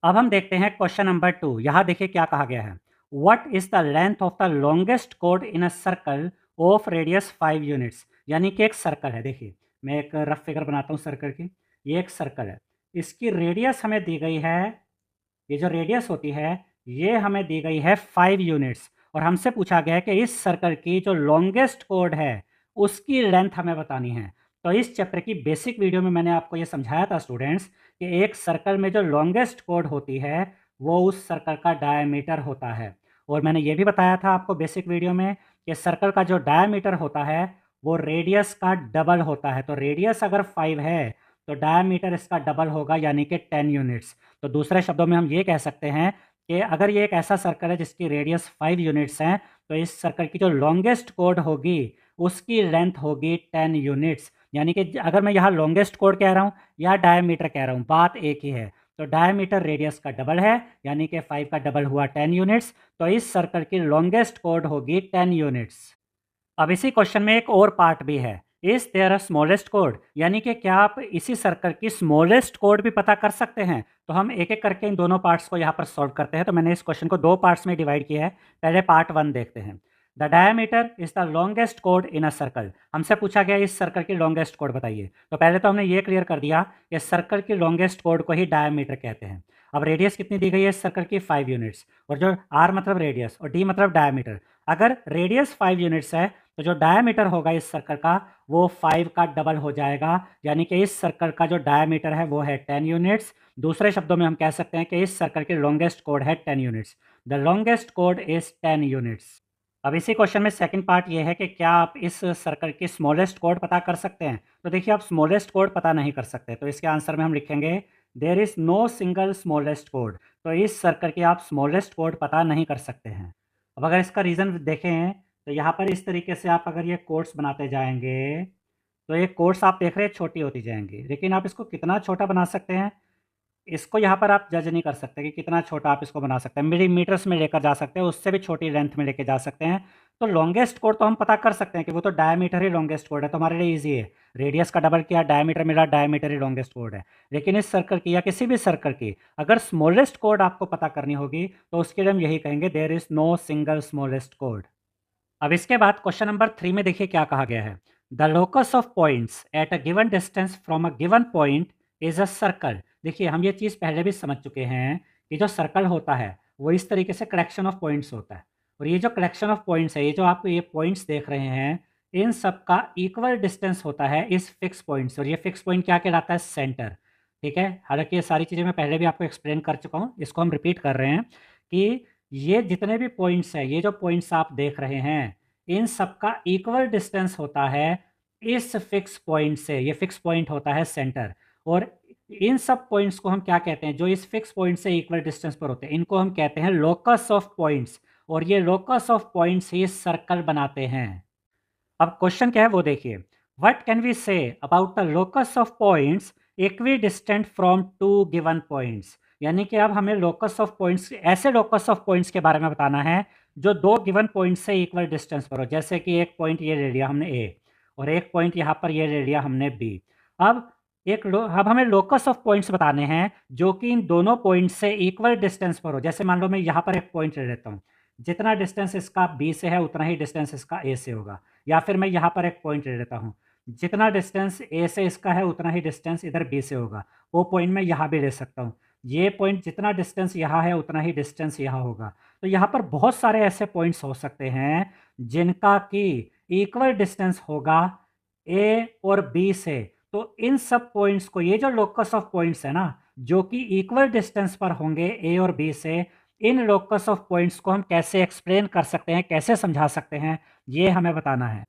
अब हम देखते हैं क्वेश्चन नंबर 2। यहाँ देखिए क्या कहा गया है, what is the length of the longest code in a circle of radius 5 units. यानी कि एक सर्कल है, देखिए मैं एक रफ फिगर बनाता हूँ सर्कल की। ये एक सर्कल है, इसकी रेडियस हमें दी गई है, ये जो रेडियस होती है ये हमें दी गई है 5 यूनिट्स, और हमसे पूछा गया है कि इस सर्कल की जो लॉन्गेस्ट कोड है उसकी लेंथ हमें बतानी है। तो इस चैप्टर की बेसिक वीडियो में मैंने आपको ये समझाया था स्टूडेंट्स कि एक सर्कल में जो लॉन्गेस्ट कोड होती है वो उस सर्कल का डायमीटर होता है। और मैंने ये भी बताया था आपको बेसिक वीडियो में कि सर्कल का जो डायमीटर होता है वो रेडियस का डबल होता है। तो रेडियस अगर 5 है तो डायमीटर इसका डबल होगा, यानी कि 10 यूनिट्स। तो दूसरे शब्दों में हम ये कह सकते हैं कि अगर ये एक ऐसा सर्कल है जिसकी रेडियस 5 यूनिट्स हैं तो इस सर्कल की जो लॉन्गेस्ट कोड होगी उसकी लेंथ होगी 10 यूनिट्स। यानी कि अगर मैं यहाँ लॉन्गेस्ट कोड कह रहा हूँ या डायमीटर कह रहा हूँ, बात एक ही है। तो डायमीटर रेडियस का डबल है, यानी कि 5 का डबल हुआ 10 यूनिट्स। तो इस सर्कल की लॉन्गेस्ट कोड होगी 10 यूनिट्स। अब इसी क्वेश्चन में एक और पार्ट भी है, इज देयर अ स्मॉलेस्ट कोड, यानी कि क्या आप इसी सर्कल की स्मॉलेस्ट कोड भी पता कर सकते हैं। तो हम एक एक करके इन दोनों पार्ट्स को यहाँ पर सॉल्व करते हैं। तो मैंने इस क्वेश्चन को 2 पार्ट्स में डिवाइड किया है। पहले पार्ट 1 देखते हैं। The diameter is the longest code in a circle. हमसे पूछा गया इस सर्कल की लॉन्गेस्ट कोड बताइए। तो पहले तो हमने ये क्लियर कर दिया कि सर्कल की लॉन्गेस्ट कोड को ही डायमीटर कहते हैं। अब रेडियस कितनी दी गई है इस सर्कल की, 5 यूनिट्स, और जो आर मतलब रेडियस और डी मतलब डायमीटर। अगर रेडियस 5 यूनिट्स है तो जो डायमीटर होगा इस सर्कल का वो 5 का डबल हो जाएगा, यानी कि इस सर्कल का जो डायमीटर है वो है 10 यूनिट्स। दूसरे शब्दों में हम कह सकते हैं कि इस सर्कल की लॉन्गेस्ट कोड है 10 units. The longest code is 10 units. अब इसी क्वेश्चन में सेकंड पार्ट ये है कि क्या आप इस सर्कल की स्मॉलेस्ट कोड पता कर सकते हैं। तो देखिए आप स्मॉलेस्ट कोड पता नहीं कर सकते, तो इसके आंसर में हम लिखेंगे there is no single smallest कोड। तो इस सर्कल की आप स्मॉलेस्ट कोड पता नहीं कर सकते हैं। अब अगर इसका रीज़न देखें तो यहाँ पर इस तरीके से आप अगर ये कोट्स बनाते जाएंगे तो ये कोट्स आप देख रहे हैं छोटी होती जाएंगी, लेकिन आप इसको कितना छोटा बना सकते हैं इसको यहाँ पर आप जज नहीं कर सकते कि कितना छोटा आप इसको बना सकते हैं। मिलीमीटर्स में लेकर जा सकते हैं, उससे भी छोटी लेंथ में लेके जा सकते हैं। तो लॉन्गेस्ट कोड तो हम पता कर सकते हैं कि वो तो डायमीटर ही लॉन्गेस्ट कोड है, तो हमारे लिए ईजी है। रेडियस का डबल किया, डायमीटर मिला, डायमीटर ही लॉन्गेस्ट कोड है। लेकिन इस सर्कल की या किसी भी सर्कल की अगर स्मॉलेस्ट कोड आपको पता करनी होगी तो उसके लिए हम यही कहेंगे, there is no single smallest कोड। अब इसके बाद क्वेश्चन नंबर 3 में देखिए क्या कहा गया है। The locus of points at a given distance from a given point is a circle. देखिए हम ये चीज़ पहले भी समझ चुके हैं कि जो सर्कल होता है वो इस तरीके से कलेक्शन ऑफ पॉइंट्स होता है। और ये जो कलेक्शन ऑफ पॉइंट्स है, ये जो आपको ये पॉइंट्स देख रहे हैं, इन सब का इक्वल डिस्टेंस होता है इस फिक्स पॉइंट से। और ये फिक्स पॉइंट क्या कहलाता है? सेंटर। ठीक है, हालांकि ये सारी चीज़ें मैं पहले भी आपको एक्सप्लेन कर चुका हूँ, इसको हम रिपीट कर रहे हैं कि ये जितने भी पॉइंट्स हैं, ये जो पॉइंट्स आप देख रहे हैं, इन सब का इक्वल डिस्टेंस होता है इस फिक्स पॉइंट से। ये फिक्स पॉइंट होता है सेंटर। और इन सब पॉइंट्स को हम क्या कहते हैं? जो इस फिक्स पॉइंट से इक्वल डिस्टेंस पर होते हैं, इनको हम कहते हैं लोकस ऑफ पॉइंट्स। और ये लोकस ऑफ पॉइंट्स ही सर्कल बनाते हैं। अब क्वेश्चन क्या है वो देखिए। What can we say about the locus of points equidistant from two given points. यानी कि अब हमें लोकस ऑफ पॉइंट्स, ऐसे लोकस ऑफ पॉइंट्स के बारे में बताना है जो दो गिवन पॉइंट से इक्वल डिस्टेंस पर हो। जैसे कि एक पॉइंट ये ले लिया हमने ए और एक पॉइंट यहाँ पर ये ले लिया हमने बी। अब अब हमें लोकस ऑफ पॉइंट्स बताने हैं जो कि इन दोनों पॉइंट से इक्वल डिस्टेंस पर हो। जैसे मान लो मैं यहाँ पर एक पॉइंट ले लेता हूँ, जितना डिस्टेंस इसका बी से है उतना ही डिस्टेंस इसका ए से होगा। या फिर मैं यहाँ पर एक पॉइंट ले लेता हूँ, जितना डिस्टेंस ए से इसका है उतना ही डिस्टेंस इधर बी से होगा। वो पॉइंट मैं यहाँ भी ले सकता हूँ। ये पॉइंट जितना डिस्टेंस यहाँ है उतना ही डिस्टेंस यहाँ होगा। तो यहाँ पर बहुत सारे ऐसे पॉइंट्स हो सकते हैं जिनका कि इक्वल डिस्टेंस होगा ए और बी से। तो इन सब पॉइंट्स को, ये जो लोकस ऑफ पॉइंट्स है ना, जो कि इक्वल डिस्टेंस पर होंगे ए और बी से, इन लोकस ऑफ पॉइंट्स को हम कैसे एक्सप्लेन कर सकते हैं, कैसे समझा सकते हैं, ये हमें बताना है।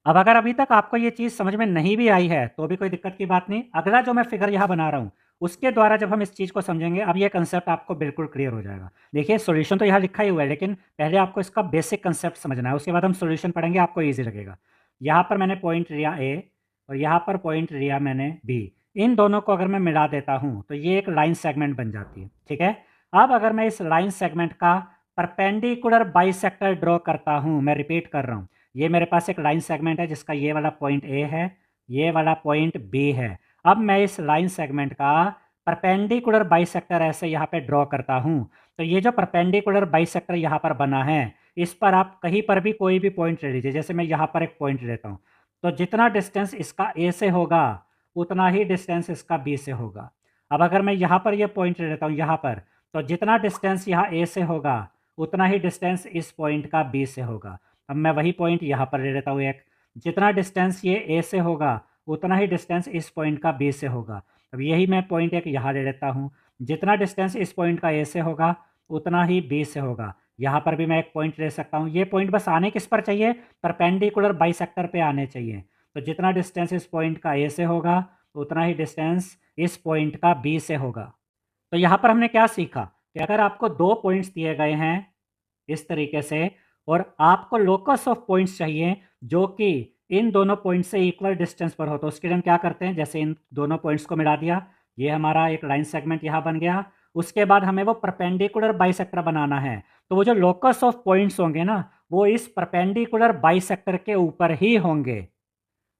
अब अगर अभी तक आपको ये चीज़ समझ में नहीं भी आई है तो भी कोई दिक्कत की बात नहीं। अगला जो मैं फिगर यहाँ बना रहा हूँ उसके द्वारा जब हम इस चीज़ को समझेंगे, अब ये कंसेप्ट आपको बिल्कुल क्लियर हो जाएगा। देखिए सॉल्यूशन तो यहाँ लिखा ही हुआ है, लेकिन पहले आपको इसका बेसिक कंसेप्ट समझना है, उसके बाद हम सॉल्यूशन पढ़ेंगे, आपको ईजी लगेगा। यहाँ पर मैंने पॉइंट लिया ए और यहाँ पर पॉइंट लिया मैंने बी। इन दोनों को अगर मैं मिला देता हूँ तो ये एक लाइन सेगमेंट बन जाती है। ठीक है, अब अगर मैं इस लाइन सेगमेंट का परपेंडिकुलर बाइसेक्टर ड्रॉ करता हूँ, मैं रिपीट कर रहा हूँ, ये मेरे पास एक लाइन सेगमेंट है जिसका ये वाला पॉइंट ए है, ये वाला पॉइंट बी है। अब मैं इस लाइन सेगमेंट का परपेंडिकुलर बाइसेक्टर ऐसे यहाँ पे ड्रॉ करता हूँ। तो ये जो परपेंडिकुलर बाइसेक्टर यहाँ पर बना है, इस पर आप कहीं पर भी कोई भी पॉइंट ले लीजिए। जैसे मैं यहाँ पर एक पॉइंट लेता हूँ, तो जितना डिस्टेंस इसका ए से होगा उतना ही डिस्टेंस इसका बी से होगा। अब अगर मैं यहाँ पर ये पॉइंट ले लेता हूँ यहाँ पर, तो जितना डिस्टेंस यहाँ ए से होगा उतना ही डिस्टेंस इस पॉइंट का बी से होगा। अब मैं वही पॉइंट यहाँ पर ले लेता हूँ एक, जितना डिस्टेंस ये ए से होगा उतना ही डिस्टेंस इस पॉइंट का बी से होगा। अब यही मैं पॉइंट एक यहाँ ले लेता हूँ, जितना डिस्टेंस इस पॉइंट का ए से होगा उतना ही बी से होगा। यहाँ पर भी मैं एक पॉइंट ले सकता हूँ। ये पॉइंट बस आने किस पर चाहिए? परपेंडिकुलर बाइसेक्टर पे आने चाहिए। तो जितना डिस्टेंस इस पॉइंट का ए से होगा उतना ही डिस्टेंस इस पॉइंट का बी से होगा। तो यहाँ पर हमने क्या सीखा कि अगर आपको दो पॉइंट्स दिए गए हैं इस तरीके से और आपको लोकस ऑफ पॉइंट्स चाहिए जो कि इन दोनों पॉइंट से इक्वल डिस्टेंस पर हो, तो उसके लिए हम क्या करते हैं? जैसे इन दोनों पॉइंट्स को मिला दिया, ये हमारा एक लाइन सेगमेंट यहाँ बन गया। उसके बाद हमें वो परपेंडिकुलर बाइसेक्टर बनाना है। तो वो जो लोकस ऑफ पॉइंट्स होंगे ना, वो इस परपेंडिकुलर बाइसेक्टर के ऊपर ही होंगे।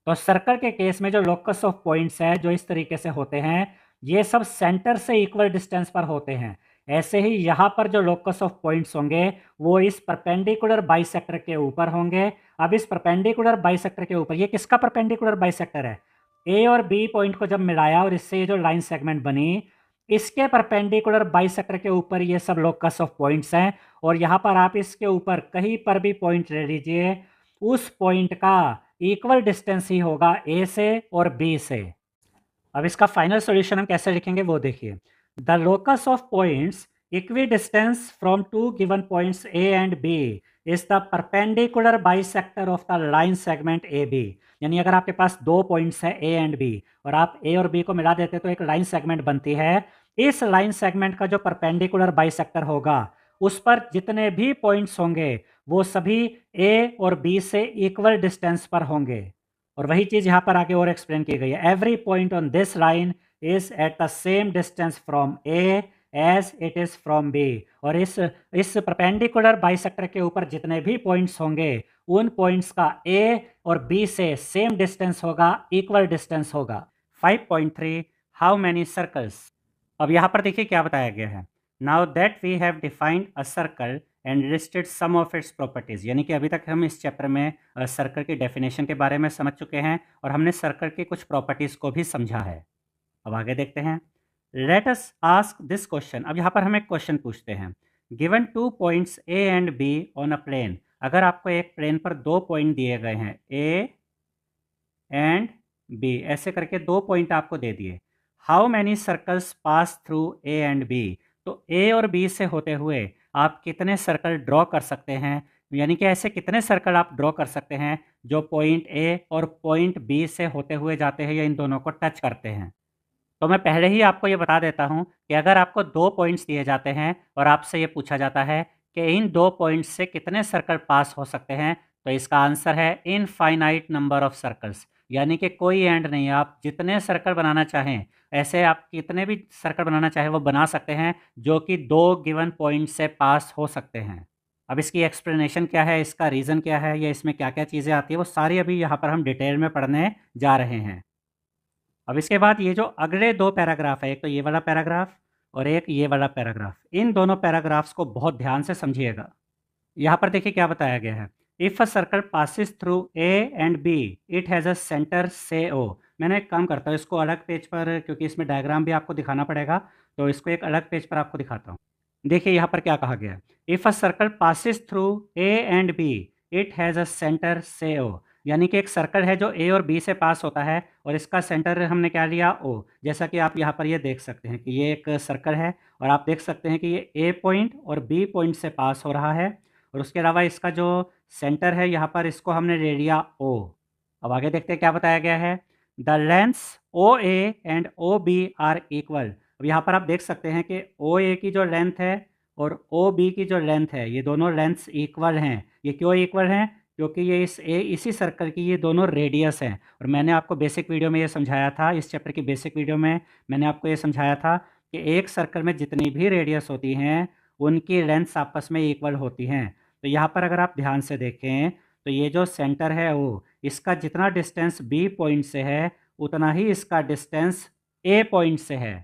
तो सर्कल के केस में जो लोकस ऑफ पॉइंट्स है जो इस तरीके से होते हैं, ये सब सेंटर से इक्वल डिस्टेंस पर होते हैं। ऐसे ही यहाँ पर जो लोकस ऑफ पॉइंट्स होंगे वो इस परपेंडिकुलर बाइसेक्टर के ऊपर होंगे। अब इस परपेंडिकुलर बाइसेक्टर के ऊपर, ये किसका परपेंडिकुलर बाइसेक्टर है? ए और बी पॉइंट को जब मिलाया और इससे ये जो लाइन सेगमेंट बनी, इसके परपेंडिकुलर बाइसेक्टर के ऊपर ये सब लोकस ऑफ पॉइंट्स हैं। और यहाँ पर आप इसके ऊपर कहीं पर भी पॉइंट ले लीजिए, उस पॉइंट का इक्वल डिस्टेंस ही होगा ए से और बी से। अब इसका फाइनल सॉल्यूशन हम कैसे लिखेंगे वो देखिए। The locus of points equidistance from two given points A and B is the perpendicular bisector of the line segment A B. यानी अगर आपके पास दो पॉइंट्स है ए एंड बी और आप ए और बी को मिला देते तो एक लाइन सेगमेंट बनती है। इस लाइन सेगमेंट का जो परपेंडिकुलर बाइसेक्टर होगा उस पर जितने भी पॉइंट्स होंगे वो सभी ए और बी से इक्वल डिस्टेंस पर होंगे। और वही चीज़ यहाँ पर आगे और एक्सप्लेन की गई है। Every point on this line is at the same distance from A as it is from B. और इस परपेंडिकुलर बाइसेक्टर के ऊपर जितने भी पॉइंट्स होंगे उन पॉइंट्स का ए और बी से सेम डिस्टेंस होगा, इक्वल डिस्टेंस होगा। 5.3 हाउ मैनी सर्कल्स। अब यहाँ पर देखिए क्या बताया गया है। Now that we have defined a circle and listed some of its properties, यानी कि अभी तक हम इस चैप्टर में सर्कल की डेफिनेशन के बारे में समझ चुके हैं और हमने सर्कल की कुछ प्रॉपर्टीज़ को भी समझा है। अब आगे देखते हैं। Let us ask this question. अब यहाँ पर हम एक क्वेश्चन पूछते हैं। Given 2 points A and B on a plane. अगर आपको एक प्लेन पर 2 पॉइंट दिए गए हैं, ए एंड बी, ऐसे करके 2 पॉइंट आपको दे दिए। How many circles pass through A and B. तो ए और बी से होते हुए आप कितने सर्कल ड्रॉ कर सकते हैं, यानी कि ऐसे कितने सर्कल आप ड्रॉ कर सकते हैं जो पॉइंट ए और पॉइंट बी से होते हुए जाते हैं या इन दोनों को टच करते हैं। तो मैं पहले ही आपको ये बता देता हूँ कि अगर आपको 2 पॉइंट्स दिए जाते हैं और आपसे ये पूछा जाता है कि इन 2 पॉइंट्स से कितने सर्कल पास हो सकते हैं, तो इसका आंसर है इनफाइनाइट नंबर ऑफ सर्कल्स, यानी कि कोई एंड नहीं है। आप जितने सर्कल बनाना चाहें, ऐसे आप कितने भी सर्कल बनाना चाहें वो बना सकते हैं जो कि 2 गिवन पॉइंट से पास हो सकते हैं। अब इसकी एक्सप्लेनेशन क्या है, इसका रीज़न क्या है, या इसमें क्या-क्या चीज़ें आती है, वो सारी अभी यहाँ पर हम डिटेल में पढ़ने जा रहे हैं। अब इसके बाद ये जो अगले 2 पैराग्राफ है, एक तो ये वाला पैराग्राफ और एक ये वाला पैराग्राफ, इन दोनों पैराग्राफ्स को बहुत ध्यान से समझिएगा। यहाँ पर देखिए क्या बताया गया है। If a circle passes through A and B it has a centre से ओ। मैंने एक काम करता हूँ, इसको अलग पेज पर, क्योंकि इसमें डायग्राम भी आपको दिखाना पड़ेगा, तो इसको एक अलग पेज पर आपको दिखाता हूँ। देखिए यहाँ पर क्या कहा गया है। If a circle passes through A and B it has a centre से ओ, यानी कि एक सर्कल है जो ए और बी से पास होता है और इसका सेंटर हमने क्या लिया, ओ। जैसा कि आप यहाँ पर ये देख सकते हैं कि ये एक सर्कल है और आप देख सकते हैं कि ये ए पॉइंट और बी पॉइंट से पास हो रहा है और उसके अलावा इसका जो सेंटर है यहाँ पर, इसको हमने ले लिया ओ। अब आगे देखते हैं क्या बताया गया है। The lengths O A and O B are equal. अब यहाँ पर आप देख सकते हैं कि ओ ए की जो लेंथ है और ओ बी की जो लेंथ है, ये दोनों लेंथ्स इक्वल हैं। ये क्यों इक्वल हैं? क्योंकि ये इसी सर्कल की ये दोनों रेडियस हैं। और मैंने आपको बेसिक वीडियो में ये समझाया था, इस चैप्टर की बेसिक वीडियो में मैंने आपको ये समझाया था कि एक सर्कल में जितनी भी रेडियस होती हैं उनकी लेंथ्स आपस में इक्वल होती हैं। तो यहाँ पर अगर आप ध्यान से देखें तो ये जो सेंटर है वो, इसका जितना डिस्टेंस बी पॉइंट से है उतना ही इसका डिस्टेंस ए पॉइंट से है।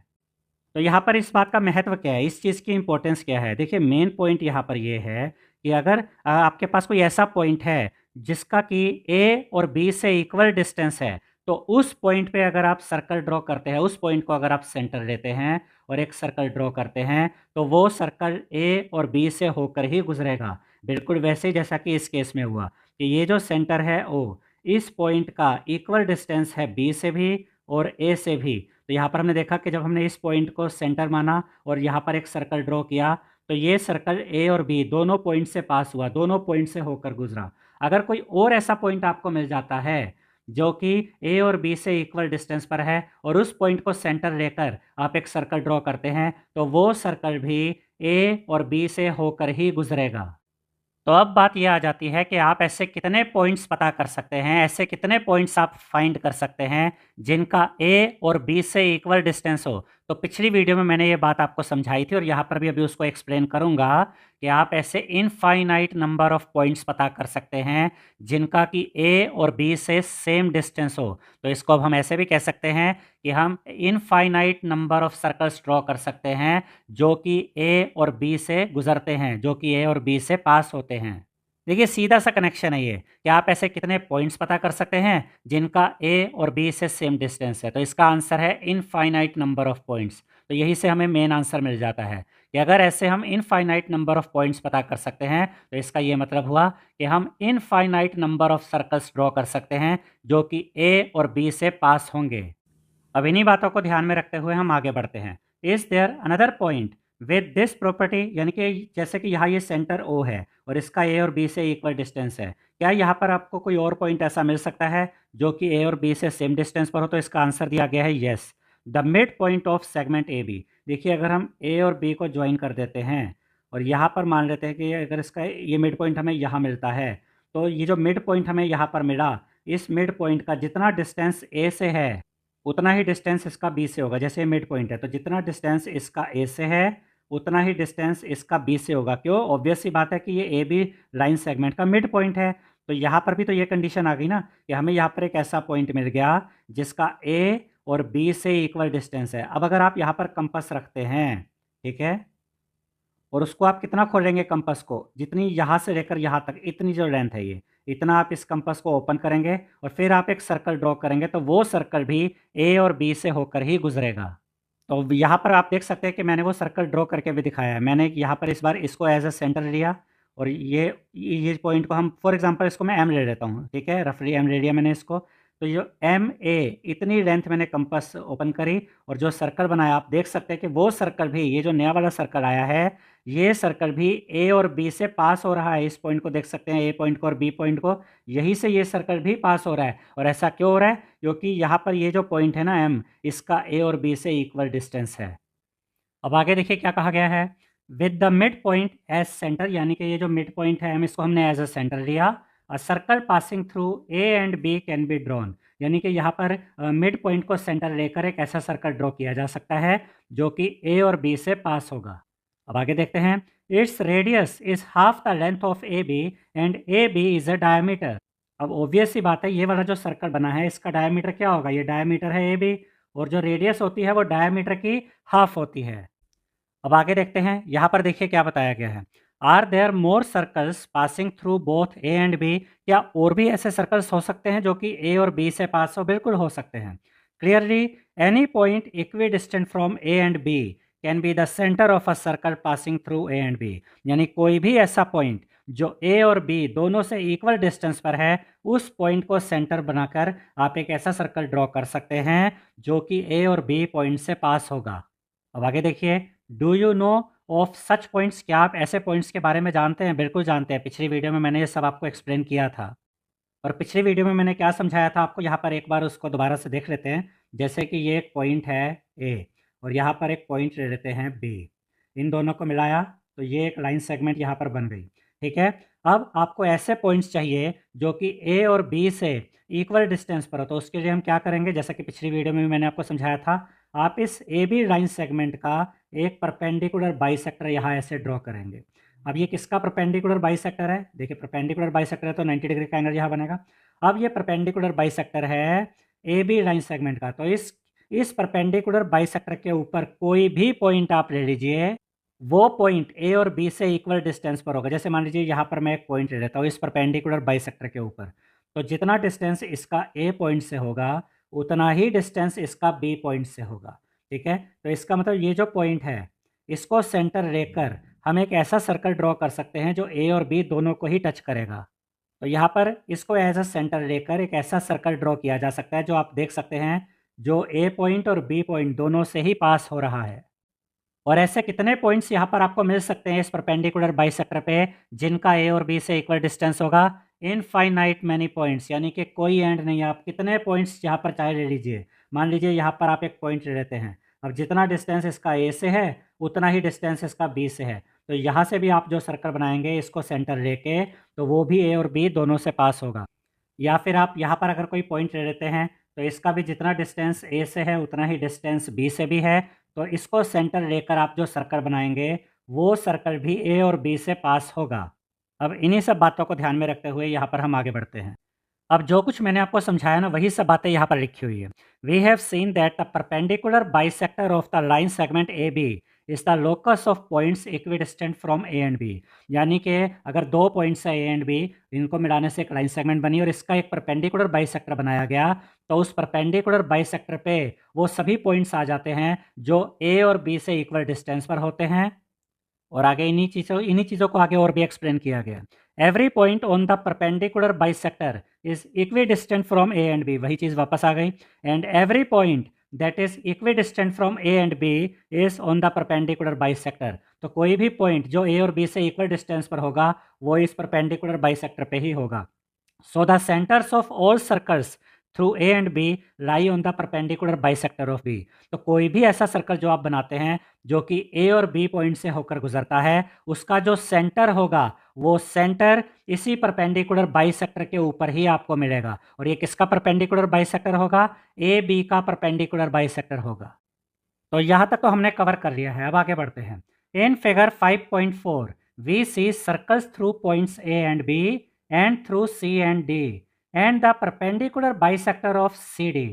तो यहाँ पर इस बात का महत्व क्या है, इस चीज़ की इंपॉर्टेंस क्या है? देखिए मेन पॉइंट यहाँ पर ये है कि अगर आपके पास कोई ऐसा पॉइंट है जिसका कि ए और बी से इक्वल डिस्टेंस है, तो उस पॉइंट पे अगर आप सर्कल ड्रॉ करते हैं, उस पॉइंट को अगर आप सेंटर लेते हैं और एक सर्कल ड्रॉ करते हैं, तो वो सर्कल ए और बी से होकर ही गुजरेगा। बिल्कुल वैसे ही जैसा कि इस केस में हुआ कि ये जो सेंटर है ओ, इस पॉइंट का इक्वल डिस्टेंस है बी से भी और ए से भी। तो यहाँ पर हमने देखा कि जब हमने इस पॉइंट को सेंटर माना और यहाँ पर एक सर्कल ड्रॉ किया, तो ये सर्कल ए और बी दोनों पॉइंट से पास हुआ, दोनों पॉइंट से होकर गुजरा। अगर कोई और ऐसा पॉइंट आपको मिल जाता है जो कि ए और बी से इक्वल डिस्टेंस पर है और उस पॉइंट को सेंटर लेकर आप एक सर्कल ड्रॉ करते हैं, तो वो सर्कल भी ए और बी से होकर ही गुजरेगा। तो अब बात ये आ जाती है कि आप ऐसे कितने पॉइंट्स पता कर सकते हैं, ऐसे कितने पॉइंट्स आप फाइंड कर सकते हैं जिनका ए और बी से इक्वल डिस्टेंस हो। तो पिछली वीडियो में मैंने ये बात आपको समझाई थी और यहाँ पर भी अभी उसको एक्सप्लेन करूँगा कि आप ऐसे इनफाइनाइट नंबर ऑफ पॉइंट्स पता कर सकते हैं जिनका कि ए और बी से सेम डिस्टेंस हो। तो इसको अब हम ऐसे भी कह सकते हैं कि हम infinite number of circles draw कर सकते हैं जो कि ए और बी से गुजरते हैं, जो कि ए और बी से पास होते हैं। देखिए सीधा सा कनेक्शन है ये कि आप ऐसे कितने पॉइंट्स पता कर सकते हैं जिनका ए और बी से सेम डिस्टेंस है। तो इसका आंसर है इनफाइनाइट नंबर ऑफ पॉइंट्स। तो यही से हमें मेन आंसर मिल जाता है कि अगर ऐसे हम इनफाइनाइट नंबर ऑफ पॉइंट्स पता कर सकते हैं, तो इसका ये मतलब हुआ कि हम infinite number of circles draw कर सकते हैं जो कि ए और बी से पास होंगे। अब इन्हीं बातों को ध्यान में रखते हुए हम आगे बढ़ते हैं। Is there another point with this property, यानी कि जैसे कि यहाँ ये सेंटर ओ है और इसका ए और बी से इक्वल डिस्टेंस है, क्या यहाँ पर आपको कोई और पॉइंट ऐसा मिल सकता है जो कि ए और बी से सेम डिस्टेंस पर हो? तो इसका आंसर दिया गया है yes, the mid point of segment A B. देखिए अगर हम ए और बी को ज्वाइन कर देते हैं और यहाँ पर मान लेते हैं कि अगर इसका ये मिड पॉइंट हमें यहाँ मिलता है, तो ये जो मिड पॉइंट हमें यहाँ पर मिला, इस मिड पॉइंट का जितना डिस्टेंस ए से है उतना ही डिस्टेंस इसका बी से होगा। जैसे मिड पॉइंट है तो जितना डिस्टेंस इसका ए से है उतना ही डिस्टेंस इसका बी से होगा। क्यों? ऑब्वियस सी बात है कि ये ए बी लाइन सेगमेंट का मिड पॉइंट है। तो यहाँ पर भी तो ये कंडीशन आ गई ना कि हमें यहाँ पर एक ऐसा पॉइंट मिल गया जिसका ए और बी से इक्वल डिस्टेंस है। अब अगर आप यहाँ पर कंपास रखते हैं, ठीक है, और उसको आप कितना खोलेंगे कंपास को, जितनी यहाँ से लेकर यहाँ तक इतनी जो लेंथ है ये, इतना आप इस कंपास को ओपन करेंगे और फिर आप एक सर्कल ड्रॉ करेंगे, तो वो सर्कल भी ए और बी से होकर ही गुजरेगा। तो यहाँ पर आप देख सकते हैं कि मैंने वो सर्कल ड्रॉ करके भी दिखाया है। मैंने यहाँ पर इस बार इसको एज अ सेंटर लिया और ये पॉइंट को हम फॉर एग्जांपल इसको मैं एम ले लेता हूँ, ठीक है, रफली एम ले लिया मैंने इसको। तो ये एम ए इतनी लेंथ मैंने कंपास ओपन करी और जो सर्कल बनाया आप देख सकते हैं कि वो सर्कल भी, ये जो नया वाला सर्कल आया है, ये सर्कल भी ए और बी से पास हो रहा है। इस पॉइंट को देख सकते हैं, ए पॉइंट को और बी पॉइंट को, यहीं से ये सर्कल भी पास हो रहा है। और ऐसा क्यों हो रहा है? क्योंकि यहाँ पर ये जो पॉइंट है ना एम, इसका ए और बी से इक्वल डिस्टेंस है। अब आगे देखिए क्या कहा गया है, with the mid point as centre, यानी कि ये जो मिड पॉइंट है एम, इसको हमने एज अ सेंटर लिया। A circle passing through A and B can be drawn, यानी कि यहाँ पर मिड पॉइंट को सेंटर लेकर एक ऐसा सर्कल ड्रॉ किया जा सकता है जो कि ए और बी से पास होगा। अब आगे देखते हैं, its radius is half the length of A B and A B is a diameter. अब ऑब्वियस सी बात है, ये वाला जो सर्कल बना है इसका डायमीटर क्या होगा? ये डायमीटर है ए बी, और जो रेडियस होती है वो डायमीटर की हाफ होती है। अब आगे देखते हैं, यहाँ पर देखिए क्या बताया गया है, are there more circles passing through both A and B, क्या और भी ऐसे सर्कल्स हो सकते हैं जो कि ए और बी से पास हो? बिल्कुल हो सकते हैं। Clearly any point equidistant from A and B can be the centre of a circle passing through A and B, यानी कोई भी ऐसा पॉइंट जो ए और बी दोनों से इक्वल डिस्टेंस पर है, उस पॉइंट को सेंटर बनाकर आप एक ऐसा सर्कल ड्रॉ कर सकते हैं जो कि ए और बी पॉइंट से पास होगा। अब आगे देखिए, do you know of such points, क्या आप ऐसे पॉइंट्स के बारे में जानते हैं? बिल्कुल जानते हैं, पिछली वीडियो में मैंने ये सब आपको एक्सप्लेन किया था। और पिछली वीडियो में मैंने क्या समझाया था आपको, यहाँ पर एक बार उसको दोबारा से देख लेते हैं। जैसे कि ये एक पॉइंट है ए और यहाँ पर एक पॉइंट ले लेते हैं बी, इन दोनों को मिलाया तो ये एक लाइन सेगमेंट यहाँ पर बन गई, ठीक है। अब आपको ऐसे पॉइंट्स चाहिए जो कि ए और बी से इक्वल डिस्टेंस पर हो, तो उसके लिए हम क्या करेंगे, जैसा कि पिछली वीडियो में भी मैंने आपको समझाया था, आप इस ए बी लाइन सेगमेंट का एक परपेंडिकुलर बाइसेक्टर यहाँ ऐसे ड्रॉ करेंगे। अब ये किसका परपेंडिकुलर बाइसेक्टर है? देखिए परपेंडिकुलर बाइसेक्टर है तो 90 डिग्री का एंगल यहाँ बनेगा। अब ये परपेंडिकुलर बाइसेक्टर है ए बी लाइन सेगमेंट का, तो इस परपेंडिकुलर बाइसेक्टर के ऊपर कोई भी पॉइंट आप ले लीजिए, वो पॉइंट ए और बी से इक्वल डिस्टेंस पर होगा। जैसे मान लीजिए यहाँ पर मैं एक पॉइंट ले लेता हूँ इस परपेंडिकुलर बाइसेक्टर के ऊपर, तो जितना डिस्टेंस इसका ए पॉइंट से होगा उतना ही डिस्टेंस इसका बी पॉइंट से होगा, ठीक है। तो इसका मतलब ये जो पॉइंट है इसको सेंटर लेकर हम एक ऐसा सर्कल ड्रॉ कर सकते हैं जो ए और बी दोनों को ही टच करेगा। तो यहाँ पर इसको एज अ सेंटर लेकर एक ऐसा सर्कल ड्रॉ किया जा सकता है जो आप देख सकते हैं जो ए पॉइंट और बी पॉइंट दोनों से ही पास हो रहा है। और ऐसे कितने पॉइंट्स यहाँ पर आपको मिल सकते हैं इस परपेंडिकुलर बाइसेक्टर पे जिनका ए और बी से इक्वल डिस्टेंस होगा? इनफाइनाइट मैनी पॉइंट्स, यानी कि कोई एंड नहीं है। आप कितने पॉइंट्स यहाँ पर चाहे ले लीजिए। मान लीजिए यहाँ पर आप एक पॉइंट ले लेते हैं, अब जितना डिस्टेंस इसका ए से है उतना ही डिस्टेंस इसका बी से है, तो यहाँ से भी आप जो सर्कल बनाएंगे इसको सेंटर लेके, तो वो भी ए और बी दोनों से पास होगा। या फिर आप यहाँ पर अगर कोई पॉइंट ले लेते हैं तो इसका भी जितना डिस्टेंस ए से है उतना ही डिस्टेंस बी से भी है, तो इसको सेंटर लेकर आप जो सर्कल बनाएंगे वो सर्कल भी ए और बी से पास होगा। अब इन्हीं सब बातों को ध्यान में रखते हुए यहाँ पर हम आगे बढ़ते हैं। अब जो कुछ मैंने आपको समझाया ना वही सब बातें यहाँ पर लिखी हुई है। We have seen that the perpendicular bisector of the line segment A B is the locus of points equidistant from A and B, यानी कि अगर दो पॉइंट्स है ए एंड बी, इनको मिलाने से एक लाइन सेगमेंट बनी और इसका एक परपेंडिकुलर बाइसेक्टर बनाया गया, तो उस परपेंडिकुलर बाइसेक्टर पे वो सभी पॉइंट्स आ जाते हैं जो ए और बी से इक्वल डिस्टेंस पर होते हैं। और आगे इन्हीं चीज़ों को आगे और भी एक्सप्लेन किया गया। Every point on the perpendicular bisector is equidistant from A and B, वही चीज़ वापस आ गई। And every point that is equidistant from A and B is on the perpendicular bisector, तो कोई भी पॉइंट जो ए और बी से इक्वल डिस्टेंस पर होगा वो इस परपेंडिकुलर बाइसेक्टर पे ही होगा। So the centres of all circles through A and B lie on the perpendicular bisector of B. तो कोई भी ऐसा सर्कल जो आप बनाते हैं जो कि ए और बी पॉइंट से होकर गुजरता है, उसका जो सेंटर होगा वो सेंटर इसी परपेंडिकुलर बाइसेक्टर के ऊपर ही आपको मिलेगा। और ये किसका परपेंडिकुलर बाइसेक्टर होगा? ए बी का परपेंडिकुलर बाइसेक्टर होगा। तो यहाँ तक तो हमने कवर कर लिया है। अब आगे बढ़ते हैं। In figure 5.4 we see circles through points A and B and through C and D and the perpendicular bisector of C D.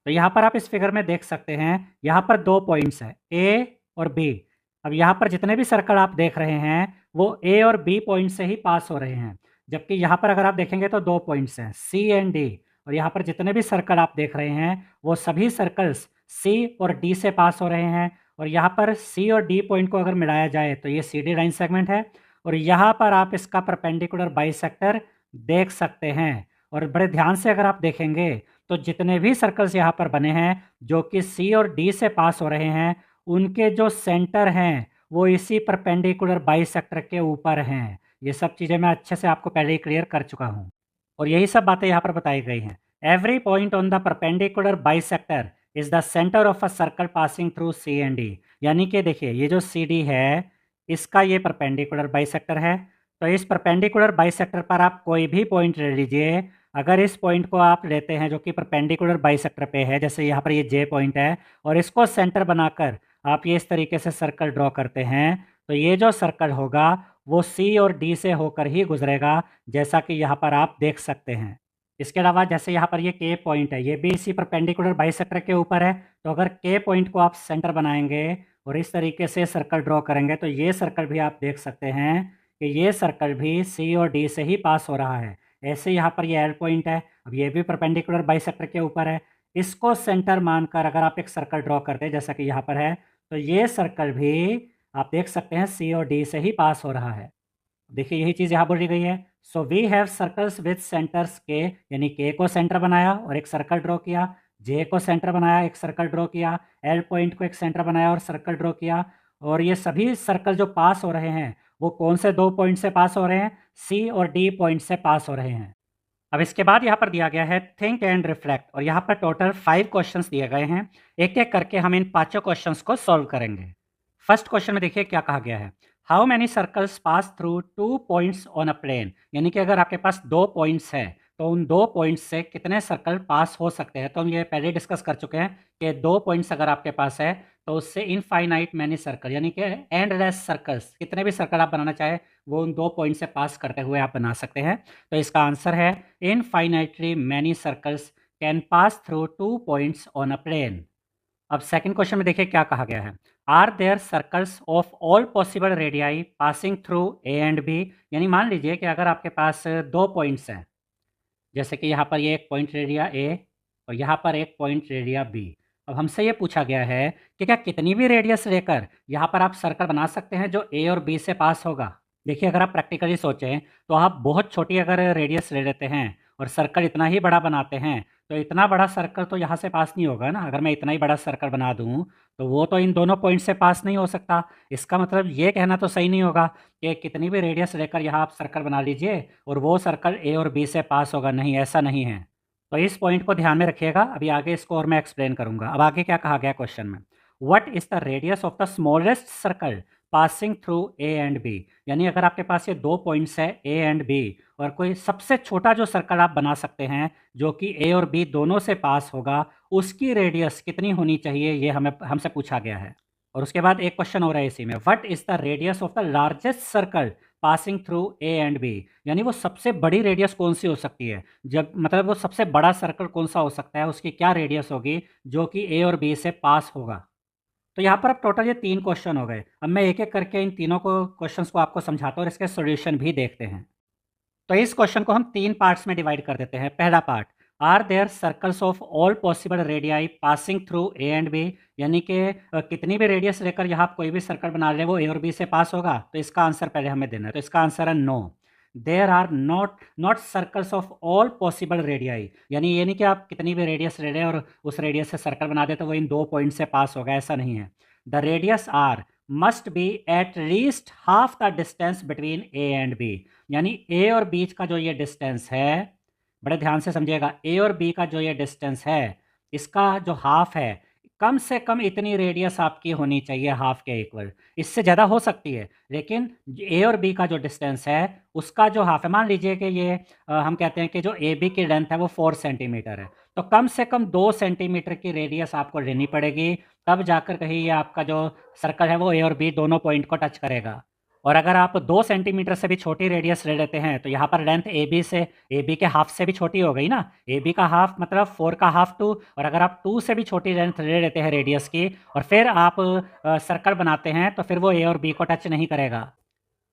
तो यहाँ पर आप इस फिगर में देख सकते हैं, यहाँ पर दो पॉइंट्स हैं ए और बी। अब यहाँ पर जितने भी सर्कल आप देख रहे हैं वो ए और बी पॉइंट से ही पास हो रहे हैं, जबकि यहाँ पर अगर आप देखेंगे तो दो पॉइंट्स हैं सी एंड डी। और यहाँ पर जितने भी सर्कल आप देख रहे हैं वो सभी सर्कल्स सी और डी से पास हो रहे हैं। और यहाँ पर सी और डी पॉइंट को अगर मिलाया जाए तो ये सी डी लाइन सेगमेंट है। और यहाँ पर आप इसका परपेंडिकुलर बाइसेक्टर देख सकते हैं। और बड़े ध्यान से अगर आप देखेंगे तो जितने भी सर्कल्स यहाँ पर बने हैं जो कि सी और डी से पास हो रहे हैं, उनके जो सेंटर हैं वो इसी परपेंडिकुलर बाइसेक्टर के ऊपर हैं। ये सब चीज़ें मैं अच्छे से आपको पहले ही क्लियर कर चुका हूँ और यही सब बातें यहाँ पर बताई गई हैं। Every point on the perpendicular bisector is the centre of a circle passing through C and D. यानी कि देखिए ये जो सी डी है इसका ये परपेंडिकुलर बाइसेक्टर है। तो इस परपेंडिकुलर बाइसेक्टर पर आप कोई भी पॉइंट ले लीजिए। अगर इस पॉइंट को आप लेते हैं जो कि परपेंडिकुलर बाइसेक्टर पे है, जैसे यहाँ पर ये जे पॉइंट है, और इसको सेंटर बनाकर आप ये इस तरीके से सर्कल ड्रॉ करते हैं, तो ये जो सर्कल होगा वो सी और डी से होकर ही गुजरेगा, जैसा कि यहाँ पर आप देख सकते हैं। इसके अलावा जैसे यहाँ पर ये के पॉइंट है, ये भी इसी परपेंडिकुलर बाइसेक्टर के ऊपर है। तो अगर के पॉइंट को आप सेंटर बनाएंगे और इस तरीके से सर्कल ड्रॉ करेंगे तो ये सर्कल भी आप देख सकते हैं कि ये सर्कल भी सी और डी से ही पास हो रहा है। ऐसे यहाँ पर ये एल पॉइंट है, अब ये भी परपेंडिकुलर बाइसेक्टर के ऊपर है। इसको सेंटर मानकर अगर आप एक सर्कल ड्रॉ करते हैं जैसा कि यहाँ पर है, तो ये सर्कल भी आप देख सकते हैं सी और डी से ही पास हो रहा है। देखिए यही चीज़ यहाँ बोली गई है। So we have circles with centres K, यानी के को सेंटर बनाया और एक सर्कल ड्रॉ किया, जे को सेंटर बनाया, एक सर्कल ड्रॉ किया, एल पॉइंट को एक सेंटर बनाया और सर्कल ड्रॉ किया। और ये सभी सर्कल जो पास हो रहे हैं वो कौन से दो पॉइंट से पास हो रहे हैं? सी और डी पॉइंट से पास हो रहे हैं। अब इसके बाद यहाँ पर दिया गया है थिंक एंड रिफ्लेक्ट, और यहाँ पर टोटल 5 क्वेश्चंस दिए गए हैं। एक एक करके हम इन पांचों क्वेश्चंस को सॉल्व करेंगे। फर्स्ट क्वेश्चन में देखिए क्या कहा गया है। How many circles pass through 2 points on a plane. यानी कि अगर आपके पास 2 पॉइंट्स हैं तो उन 2 पॉइंट्स से कितने सर्कल पास हो सकते हैं। तो हम ये पहले डिस्कस कर चुके हैं कि 2 पॉइंट्स अगर आपके पास है तो उससे इनफाइनाइट मैनी सर्कल, यानी कि एंडलेस सर्कल्स, कितने भी सर्कल आप बनाना चाहे वो उन 2 पॉइंट से पास करते हुए आप बना सकते हैं। तो इसका आंसर है infinitely many circles can pass through 2 points on a plane. अब सेकंड क्वेश्चन में देखिए क्या कहा गया है। Are there circles of all possible radii passing through A and B. यानी मान लीजिए कि अगर आपके पास 2 पॉइंट्स हैं, जैसे कि यहाँ पर ये एक पॉइंट रेडिया ए और यहाँ पर एक पॉइंट रेडिया बी। अब हमसे ये पूछा गया है कि क्या कितनी भी रेडियस लेकर यहाँ पर आप सर्कल बना सकते हैं जो ए और बी से पास होगा। देखिए अगर आप प्रैक्टिकली सोचें तो आप बहुत छोटी अगर रेडियस ले लेते हैं और सर्कल इतना ही बड़ा बनाते हैं तो इतना बड़ा सर्कल तो यहाँ से पास नहीं होगा ना। अगर मैं इतना ही बड़ा सर्कल बना दूँ तो वो तो इन दोनों पॉइंट से पास नहीं हो सकता। इसका मतलब ये कहना तो सही नहीं होगा कि कितनी भी रेडियस लेकर यहाँ आप सर्कल बना लीजिए और वो सर्कल ए और बी से पास होगा। नहीं, ऐसा नहीं है। तो इस पॉइंट को ध्यान में रखिएगा। अभी आगे इसको और मैं एक्सप्लेन करूंगा। अब आगे क्या कहा गया क्वेश्चन में, what is the radius of the smallest circle passing through A and B. यानी अगर आपके पास ये 2 पॉइंट्स है ए एंड बी और कोई सबसे छोटा जो सर्कल आप बना सकते हैं जो कि ए और बी दोनों से पास होगा, उसकी रेडियस कितनी होनी चाहिए, ये हमसे पूछा गया है। और उसके बाद एक क्वेश्चन हो रहा है इसी में, what is the radius of the largest circle passing through A and B. यानी वो सबसे बड़ी रेडियस कौन सी हो सकती है, जब मतलब वो सबसे बड़ा सर्कल कौन सा हो सकता है, उसकी क्या रेडियस होगी जो कि ए और बी से पास होगा। तो यहाँ पर अब टोटल ये 3 क्वेश्चन हो गए। अब मैं एक एक करके इन तीनों क्वेश्चंस को आपको समझाता हूँ और इसके सॉल्यूशन भी देखते हैं। तो इस क्वेश्चन को हम 3 पार्ट्स में डिवाइड कर देते हैं। पहला part, are there circles of all possible radii passing through A and B. यानी कि कितनी भी रेडियस लेकर यहाँ आप कोई भी सर्कल बना ले वो ए और बी से पास होगा। तो इसका आंसर पहले हमें देना है। तो इसका आंसर है no, there are not circles of all possible radii. यानी ये नहीं कि आप कितनी भी रेडियस ले लें और उस रेडियस से सर्कल बना दे तो वो इन 2 पॉइंट से पास होगा, ऐसा नहीं है। The radius r must be at least half the distance between A and B. यानी ए और बीच का जो ये डिस्टेंस है बड़े ध्यान से समझिएगा, ए और बी का जो ये डिस्टेंस है, इसका जो हाफ है, कम से कम इतनी रेडियस आपकी होनी चाहिए हाफ के इक्वल। इससे ज़्यादा हो सकती है, लेकिन ए और बी का जो डिस्टेंस है उसका जो हाफ है, मान लीजिए कि ये हम कहते हैं कि जो ए बी की लेंथ है वो 4 सेंटीमीटर है, तो कम से कम 2 सेंटीमीटर की रेडियस आपको लेनी पड़ेगी, तब जाकर कहीं ये आपका जो सर्कल है वो ए और बी दोनों पॉइंट को टच करेगा। और अगर आप 2 सेंटीमीटर से भी छोटी रेडियस ले लेते हैं तो यहाँ पर लेंथ ए बी के हाफ से भी छोटी हो गई ना, ए बी का हाफ मतलब 4 का हाफ 2, और अगर आप 2 से भी छोटी लेंथ ले लेते हैं रेडियस की और फिर आप सर्कल बनाते हैं तो फिर वो ए और बी को टच नहीं करेगा।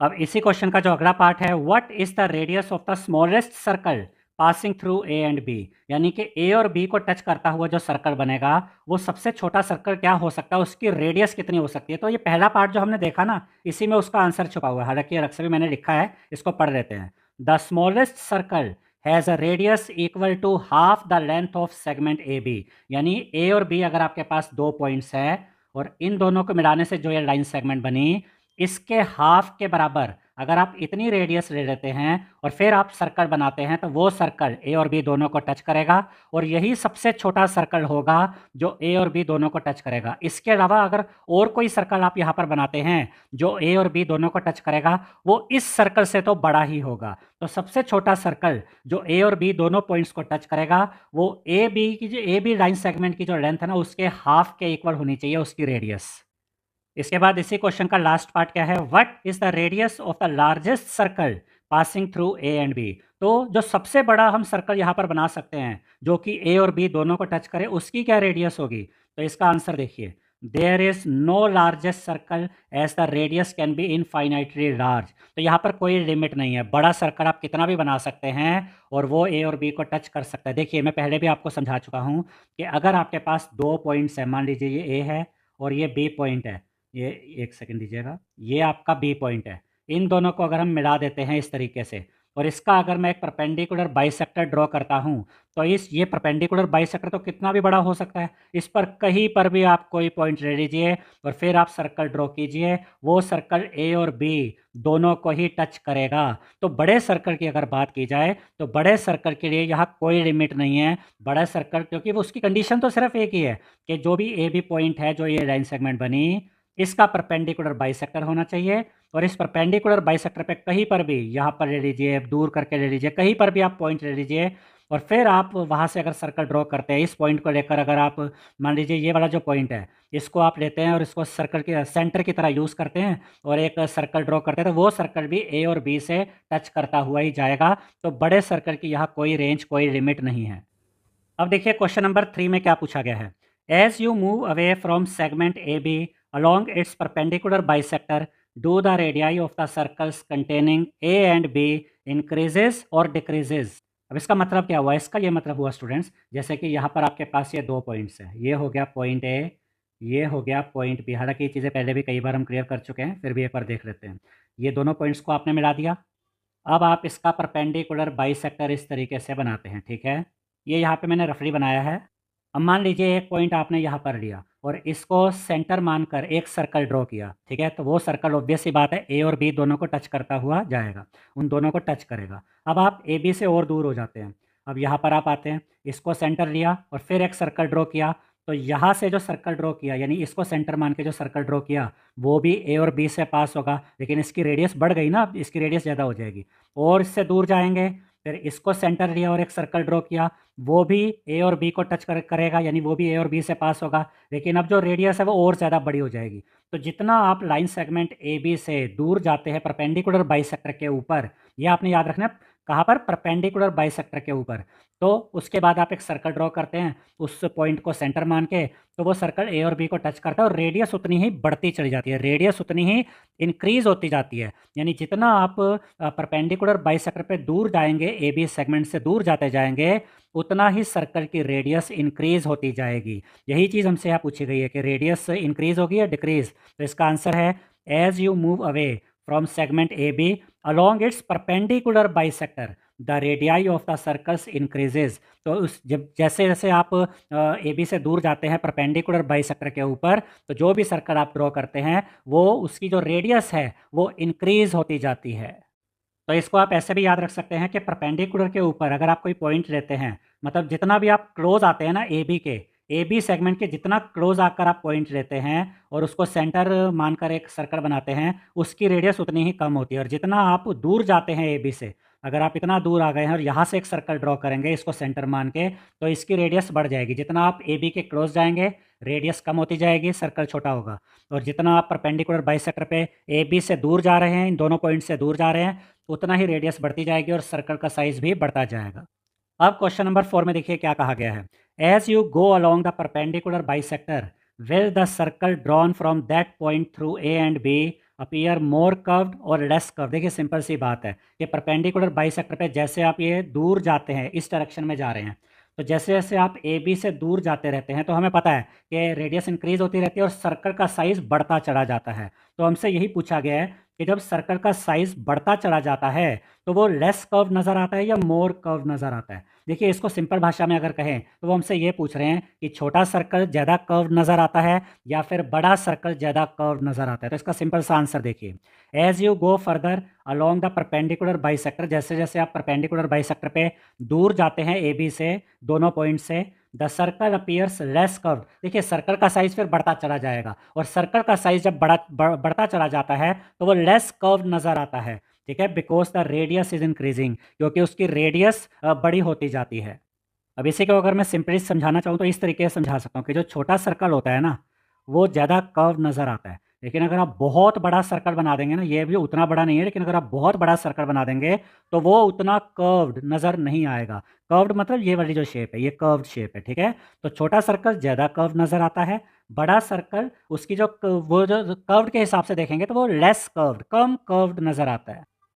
अब इसी क्वेश्चन का जो अगला पार्ट है, what is the radius of the smallest circle passing through A and B, यानी कि ए और बी को टच करता हुआ जो सर्कल बनेगा वो सबसे छोटा सर्कल क्या हो सकता है, उसकी रेडियस कितनी हो सकती है। तो ये पहला पार्ट जो हमने देखा ना, इसी में उसका आंसर छुपा हुआ है, हालांकि अलग से भी मैंने लिखा है, इसको पढ़ लेते हैं। The smallest circle has a radius equal to half the length of segment A B, यानी ए और बी अगर आपके पास 2 पॉइंट्स हैं और इन दोनों को मिलाने से जो ये लाइन सेगमेंट बनी, इसके हाफ के बराबर अगर आप इतनी रेडियस ले लेते हैं और फिर आप सर्कल बनाते हैं तो वो सर्कल ए और बी दोनों को टच करेगा, और यही सबसे छोटा सर्कल होगा जो ए और बी दोनों को टच करेगा। इसके अलावा अगर और कोई सर्कल आप यहाँ पर बनाते हैं जो ए और बी दोनों को टच करेगा, वो इस सर्कल से तो बड़ा ही होगा। तो सबसे छोटा सर्कल जो ए और बी दोनों पॉइंट्स को टच करेगा वो ए बी लाइन सेगमेंट की जो लेंथ है ना उसके हाफ के इक्वल होनी चाहिए उसकी रेडियस। इसके बाद इसी क्वेश्चन का लास्ट पार्ट क्या है, what is the radius of the largest circle passing through A and B. तो जो सबसे बड़ा हम सर्कल यहाँ पर बना सकते हैं जो कि ए और बी दोनों को टच करे, उसकी क्या रेडियस होगी। तो इसका आंसर देखिए, there is no largest circle as the radius can be infinitely large. तो यहाँ पर कोई लिमिट नहीं है, बड़ा सर्कल आप कितना भी बना सकते हैं और वो ए और बी को टच कर सकता है। देखिए मैं पहले भी आपको समझा चुका हूँ कि अगर आपके पास 2 पॉइंट्स हैं, मान लीजिए ये ए है और ये बी पॉइंट है, ये एक सेकंड दीजिएगा, ये आपका बी पॉइंट है, इन दोनों को अगर हम मिला देते हैं इस तरीके से, और इसका अगर मैं एक परपेंडिकुलर बाइसेक्टर ड्रॉ करता हूँ तो ये परपेंडिकुलर बाइसेक्टर तो कितना भी बड़ा हो सकता है, इस पर कहीं पर भी आप कोई पॉइंट ले लीजिए और फिर आप सर्कल ड्रॉ कीजिए, वो सर्कल ए और बी दोनों को ही टच करेगा। तो बड़े सर्कल की अगर बात की जाए तो बड़े सर्कल के लिए यहाँ कोई लिमिट नहीं है। बड़ा सर्कल, क्योंकि वो उसकी कंडीशन तो सिर्फ एक ही है कि जो भी ए बी पॉइंट है जो ये लाइन सेगमेंट बनी, इसका परपेंडिकुलर बाइसेक्टर होना चाहिए, और इस परपेंडिकुलर बाइसेक्टर पे कहीं पर भी, यहाँ पर ले लीजिए, दूर करके ले लीजिए, कहीं पर भी आप पॉइंट ले लीजिए और फिर आप वहाँ से अगर सर्कल ड्रॉ करते हैं, इस पॉइंट को लेकर अगर आप मान लीजिए ये वाला जो पॉइंट है इसको आप लेते हैं और इसको सर्कल के सेंटर की तरह यूज़ करते हैं और एक सर्कल ड्रॉ करते हैं, तो वो सर्कल भी ए और बी से टच करता हुआ ही जाएगा। तो बड़े सर्कल की यहाँ कोई रेंज, कोई लिमिट नहीं है। अब देखिए क्वेश्चन नंबर 3 में क्या पूछा गया है, as you move away from segment A B along its perpendicular bisector, do the radii of the circles containing A and B increases or decreases। अब इसका मतलब क्या हुआ, इसका ये मतलब हुआ स्टूडेंट्स, जैसे कि यहाँ पर आपके पास ये 2 पॉइंट्स हैं, ये हो गया पॉइंट ए, ये हो गया पॉइंट बी। हालांकि ये चीज़ें पहले भी कई बार हम क्लियर कर चुके हैं, फिर भी एक बार देख लेते हैं। ये दोनों पॉइंट्स को आपने मिला दिया, अब आप इसका परपेंडिकुलर बाइसेक्टर इस तरीके से बनाते हैं, ठीक है। ये यहाँ पे मैंने रफली बनाया है। अब मान लीजिए एक पॉइंट आपने यहाँ पर लिया और इसको सेंटर मानकर एक सर्कल ड्रॉ किया, ठीक है, तो वो सर्कल ऑब्वियस सी बात है ए और बी दोनों को टच करता हुआ जाएगा, उन दोनों को टच करेगा। अब आप ए बी से और दूर हो जाते हैं, अब यहाँ पर आप आते हैं, इसको सेंटर लिया और फिर एक सर्कल ड्रॉ किया, तो यहाँ से जो सर्कल ड्रॉ किया यानी इसको सेंटर मान के जो सर्कल ड्रॉ किया वो भी ए और बी से पास होगा, लेकिन इसकी रेडियस बढ़ गई ना, इसकी रेडियस ज़्यादा हो जाएगी, और इससे दूर जाएंगे, फिर इसको सेंटर लिया और एक सर्कल ड्रॉ किया, वो भी ए और बी को टच करेगा, यानी वो भी ए और बी से पास होगा, लेकिन अब जो रेडियस है वो और ज़्यादा बड़ी हो जाएगी। तो जितना आप लाइन सेगमेंट ए बी से दूर जाते हैं परपेंडिकुलर बाइसेक्टर के ऊपर, ये आपने याद रखना है, कहाँ पर, परपेंडिकुलर बाइसेक्टर के ऊपर, तो उसके बाद आप एक सर्कल ड्रॉ करते हैं उस पॉइंट को सेंटर मान के, तो वो सर्कल ए और बी को टच करता है और रेडियस उतनी ही बढ़ती चली जाती है, रेडियस उतनी ही इंक्रीज होती जाती है। यानी जितना आप परपेंडिकुलर बाइसेक्टर पे दूर जाएंगे, ए बी सेगमेंट से दूर जाते जाएंगे, उतना ही सर्कल की रेडियस इंक्रीज होती जाएगी। यही चीज़ हमसे यहाँ पूछी गई है कि रेडियस इंक्रीज होगी या डिक्रीज। तो इसका आंसर है as you move away from segment A B along its perpendicular bisector the radii of the circles increases। तो उस जब जैसे जैसे आप ए बी से दूर जाते हैं परपेंडिकुलर बाइसेक्टर के ऊपर, तो जो भी सर्कल आप ड्रॉ करते हैं वो उसकी जो रेडियस है वो इंक्रीज होती जाती है। तो इसको आप ऐसे भी याद रख सकते हैं कि परपेंडिकुलर के ऊपर अगर आप कोई पॉइंट लेते हैं, मतलब जितना भी आप क्लोज आते हैं ना ए बी सेगमेंट के जितना क्लोज आकर आप पॉइंट लेते हैं और उसको सेंटर मानकर एक सर्कल बनाते हैं, उसकी रेडियस उतनी ही कम होती है। और जितना आप दूर जाते हैं ए बी से, अगर आप इतना दूर आ गए हैं और यहाँ से एक सर्कल ड्रॉ करेंगे इसको सेंटर मान के, तो इसकी रेडियस बढ़ जाएगी। जितना आप ए बी के क्लोज जाएंगे रेडियस कम होती जाएगी, सर्कल छोटा होगा। और जितना आप परपेंडिकुलर बाइसेक्टर पे ए बी से दूर जा रहे हैं, इन दोनों पॉइंट से दूर जा रहे हैं, उतना ही रेडियस बढ़ती जाएगी और सर्कल का साइज भी बढ़ता जाएगा। अब क्वेश्चन नंबर 4 में देखिए क्या कहा गया है। As you go along the perpendicular bisector will the circle drawn from that point through A and B appear more curved और लेस कर्व्ड। देखिए सिंपल सी बात है कि परपेंडिकुलर बाइसेक्टर पे जैसे आप ये दूर जाते हैं, इस डायरेक्शन में जा रहे हैं, तो जैसे जैसे आप ए बी से दूर जाते रहते हैं तो हमें पता है कि रेडियस इंक्रीज होती रहती है और सर्कल का साइज बढ़ता चला जाता है। तो हमसे यही पूछा गया है कि जब सर्कल का साइज बढ़ता चला जाता है तो वो लेस कर्व नज़र आता है या मोर कर्व नज़र आता है। देखिए इसको सिंपल भाषा में अगर कहें तो वो हमसे ये पूछ रहे हैं कि छोटा सर्कल ज़्यादा कर्व नज़र आता है या फिर बड़ा सर्कल ज़्यादा कर्व नज़र आता है। तो इसका सिंपल सा आंसर देखिए, as you go further along the perpendicular bisector, जैसे जैसे आप परपेंडिकुलर बाइसेक्टर पे दूर जाते हैं ए बी से, दोनों पॉइंट से, the circle appears less curve. देखिए सर्कल का साइज फिर बढ़ता चला जाएगा और सर्कल का साइज जब बढ़ता चला जाता है तो वो लेस कर्व नज़र आता है। ठीक है, because the radius is increasing, क्योंकि उसकी रेडियस बड़ी होती जाती है। अब इसी को अगर मैं सिंपली समझाना चाहूँ तो इस तरीके से समझा सकता हूँ कि जो छोटा सर्कल होता है ना वो ज़्यादा कर्व नज़र आता है, लेकिन अगर आप बहुत बड़ा सर्कल बना देंगे ना, ये भी उतना बड़ा नहीं है लेकिन अगर आप बहुत बड़ा सर्कल बना देंगे तो वो उतना कर्व्ड नज़र नहीं आएगा। कर्व्ड मतलब ये वाली जो शेप है ये कर्व्ड शेप है। ठीक है, तो छोटा सर्कल ज़्यादा कर्व नज़र आता है, बड़ा सर्कल उसकी जो वो जो कर्व्ड के हिसाब से देखेंगे तो वो लेस कर्व्ड, कम कर्व्ड नज़र आता है।